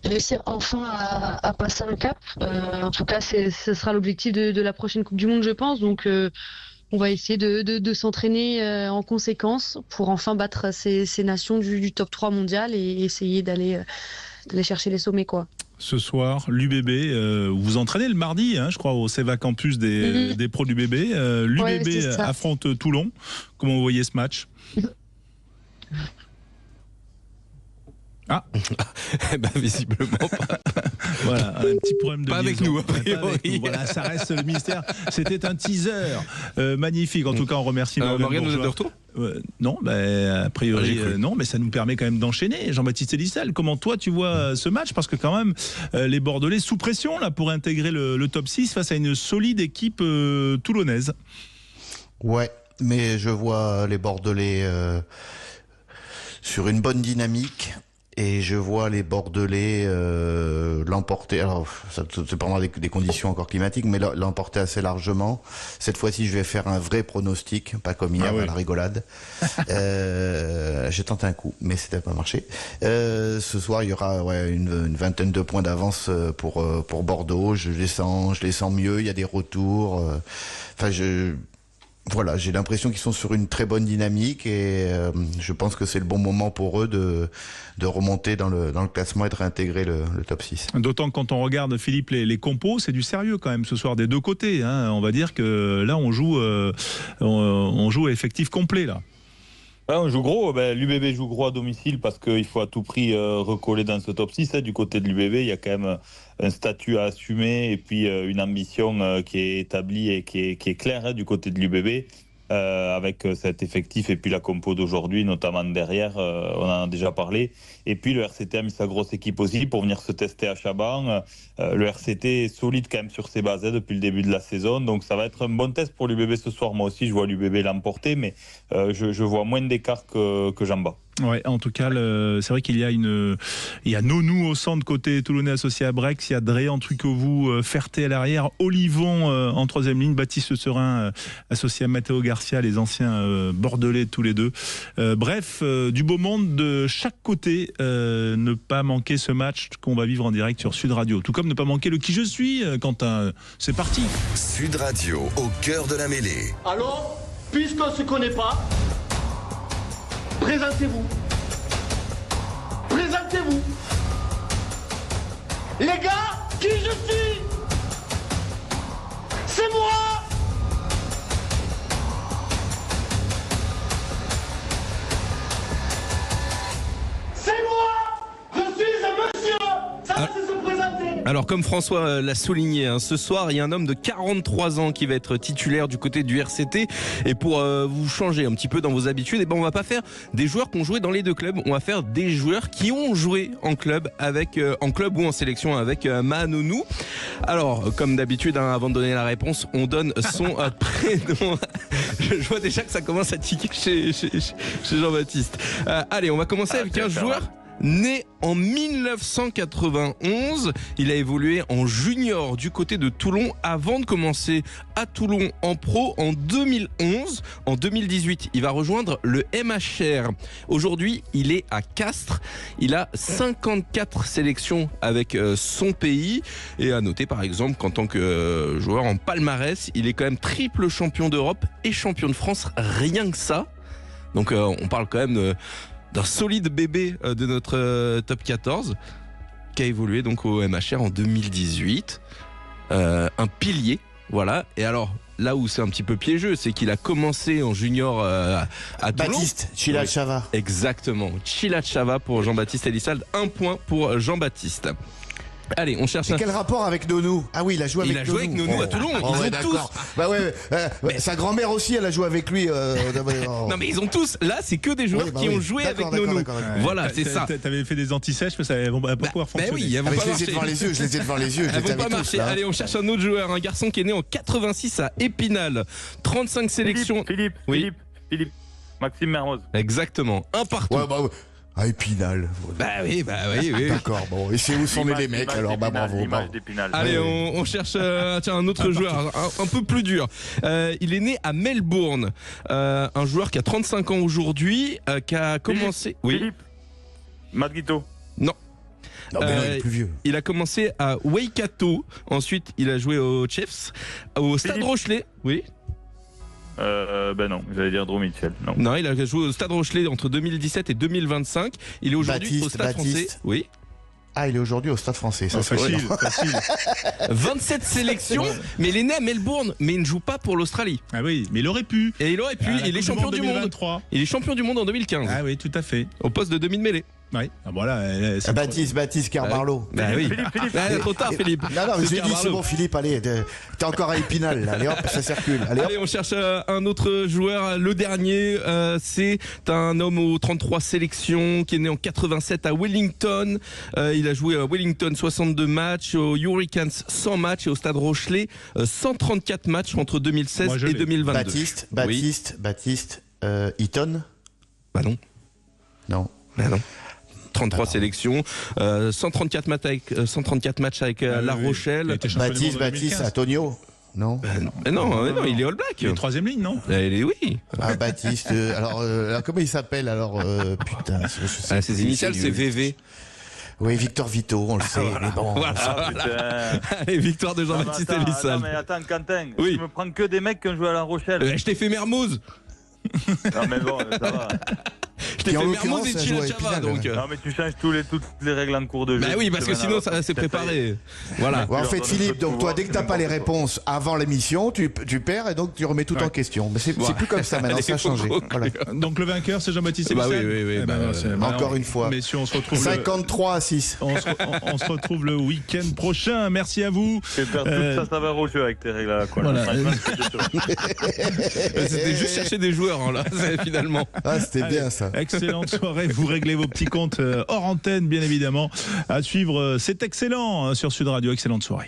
réussir enfin à passer un cap. En tout cas, ce sera l'objectif de la prochaine Coupe du Monde, je pense. Donc, on va essayer de s'entraîner en conséquence pour enfin battre ces nations du top 3 mondial, et essayer d'aller chercher les sommets, quoi. Ce soir, l'UBB, vous entraînez le mardi, je crois, au CEVA Campus des pros de l'UBB. L'UBB affronte Toulon. Comment vous voyez ce match? Ah, visiblement pas. Voilà, un petit problème de pas avec nous, a priori. Voilà, ça reste le mystère. C'était un teaser magnifique. En tout cas, on remercie Morgane, vous êtes de retour? Non, a priori non, mais ça nous permet quand même d'enchaîner. Jean-Baptiste Elissalde, comment toi tu vois ce match? Parce que quand même, les Bordelais sous pression là pour intégrer le top 6 face à une solide équipe toulonnaise. Ouais, mais je vois les Bordelais sur une bonne dynamique. Et je vois les Bordelais l'emporter. Alors, ça dépendra des conditions encore climatiques, mais l'emporter assez largement. Cette fois-ci, je vais faire un vrai pronostic, pas comme hier à la rigolade. J'ai tenté un coup, mais c'était pas marché. Ce soir, il y aura une vingtaine de points d'avance pour Bordeaux. Je les sens mieux. Il y a des retours. voilà, j'ai l'impression qu'ils sont sur une très bonne dynamique et je pense que c'est le bon moment pour eux de remonter dans le classement et de réintégrer le top 6. D'autant que quand on regarde, Philippe, les compos, c'est du sérieux quand même ce soir des deux côtés. Hein. On va dire que là, on joue à effectif complet là. Ouais, on joue gros. L'UBB joue gros à domicile parce qu'il faut à tout prix recoller dans ce top 6. Du côté de l'UBB, il y a quand même un statut à assumer et puis une ambition qui est établie et qui est claire du côté de l'UBB. Avec cet effectif et puis la compo d'aujourd'hui, notamment derrière, on en a déjà parlé. Et puis le RCT a mis sa grosse équipe aussi pour venir se tester à Chaban. Le RCT est solide quand même sur ses bases depuis le début de la saison, donc ça va être un bon test pour l'UBB ce soir. Moi aussi, je vois l'UBB l'emporter, mais je vois moins d'écart que Jamba. Ouais, en tout cas, c'est vrai qu'il y a Nonou au centre côté toulonnais associé à Brex, il y a Dréan, Trucovou, Ferté à l'arrière, Olivon en troisième ligne, Baptiste Serin associé à Matteo Garcia, les anciens bordelais tous les deux. Bref, du beau monde de chaque côté, ne pas manquer ce match qu'on va vivre en direct sur Sud Radio. Tout comme ne pas manquer le Qui je suis, Quentin. C'est parti. Sud Radio, au cœur de la mêlée. Alors, puisqu'on ne se connaît pas, présentez-vous. Présentez-vous. Les gars, qui je suis? C'est moi. C'est moi. Je suis un monsieur. Ça, c'est se présenter. Alors comme François l'a souligné, ce soir il y a un homme de 43 ans qui va être titulaire du côté du RCT. Et pour vous changer un petit peu dans vos habitudes, on va pas faire des joueurs qui ont joué dans les deux clubs, on va faire des joueurs qui ont joué en club ou en sélection avec Manonou. Alors comme d'habitude, avant de donner la réponse, on donne son prénom. Je vois déjà que ça commence à tiquer chez Jean-Baptiste. Allez, on va commencer avec un joueur né en 1991, il a évolué en junior du côté de Toulon avant de commencer à Toulon en pro en 2011. En 2018, il va rejoindre le MHR. Aujourd'hui, il est à Castres. Il a 54 sélections avec son pays. Et à noter par exemple qu'en tant que joueur en palmarès, il est quand même triple champion d'Europe et champion de France, rien que ça. Donc on parle quand même d'un solide bébé de notre top 14 qui a évolué donc au MHR en 2018, un pilier, voilà. Et alors là où c'est un petit peu piégeux, c'est qu'il a commencé en junior à Toulon. Baptiste Chilachava. Exactement, Chilachava pour Jean-Baptiste Elissalde, 1 point pour Jean-Baptiste. Allez, on cherche. Et quel rapport avec Nonou? Ah oui, il a joué avec Nonou. Il a joué avec Nonou à Toulon. Ils ont tous. Bah ouais. Sa grand-mère aussi, elle a joué avec lui. Non mais ils ont tous. Là, c'est que des joueurs qui ont joué avec Nonou. Ouais. Voilà, c'est ça. T'avais fait des anti-sèches, mais ça va pas pouvoir fonctionner. Oui, elles vont pas je les ai devant les yeux. Je les ai devant les yeux. Elles vont pas marcher. Allez, on cherche un autre joueur, un garçon qui est né en 86 à Épinal, 35 sélections. Philippe. Maxime Mermoz. Exactement, un partout. Ouais, bah ouais. À Épinal. Bah oui. D'accord, bon. Et c'est où sont les mecs alors? Bah bravo. Allez, on cherche un autre joueur, un peu plus dur. Il est né à Melbourne. Un joueur qui a 35 ans aujourd'hui, qui a commencé. Philippe. Matt-Guito. Non. Non, mais non, il est plus vieux. Il a commencé à Waikato. Ensuite, il a joué aux Chiefs, au Stade Rochelet. Oui. Non, j'allais dire Drew Mitchell. Non, il a joué au Stade Rochelet entre 2017 et 2025. Il est aujourd'hui au Stade français. Oui. Ah, il est aujourd'hui au Stade français. Ça, facile. 27 sélections, mais il est né à Melbourne, mais il ne joue pas pour l'Australie. Ah oui, mais il aurait pu. Et il aurait pu. Il est champion du monde. Il est champion du monde en 2015. Ah oui, tout à fait. Au poste de demi-mêlée. Oui. Ah bon là, Baptiste Carbarlo. Bah oui. Philippe. Trop tard, Philippe. Non, j'ai dit c'est bon, Philippe. Allez, t'es encore à Épinal. Là. Allez hop, ça circule. Allez, on cherche un autre joueur. Le dernier, c'est un homme aux 33 sélections qui est né en 87 à Wellington. Il a joué à Wellington 62 matchs, aux Hurricanes 100 matchs et au Stade Rochelet 134 matchs entre 2016 et 2022. Baptiste, Eaton. Bah non. Non. 33 sélections, 134 matchs avec La Rochelle. Baptiste, Antonio. Non. Non, il est All Black. Il est troisième ligne, non? Oui. Ah, Baptiste. Alors, comment il s'appelle alors? Putain. Ses initiales, c'est VV. Oui, Victor Vito, on le sait, mais bon. Voilà. Allez, victoire de Jean-Baptiste Elissal. Non mais attends, Quentin, Oui. tu me prends que des mecs qui ont joué à La Rochelle. Je t'ai fait Mermoz. Non mais bon, ça va. Je t'ai fait Mermoz et Chilachava, donc. Non mais tu changes toutes les règles en cours de jeu. Bah oui, parce que sinon ça c'est préparé. Voilà. En fait, Philippe, donc toi, dès que t'as pas les réponses avant l'émission, tu perds et donc tu remets tout en question. Mais c'est plus comme ça maintenant, ça a changé. Voilà. Donc le vainqueur, c'est Jean-Baptiste Bah Elissal. oui. Encore une fois. Messieurs, on se retrouve 53-6. on se retrouve le week-end prochain. Merci à vous. Tu perds toute sa saveur au jeu avec tes règles là. Voilà. C'était juste chercher des joueurs là, finalement. Ah, c'était bien ça. Excellente soirée. Vous réglez vos petits comptes hors antenne, bien évidemment. À suivre, c'est excellent sur Sud Radio. Excellente soirée.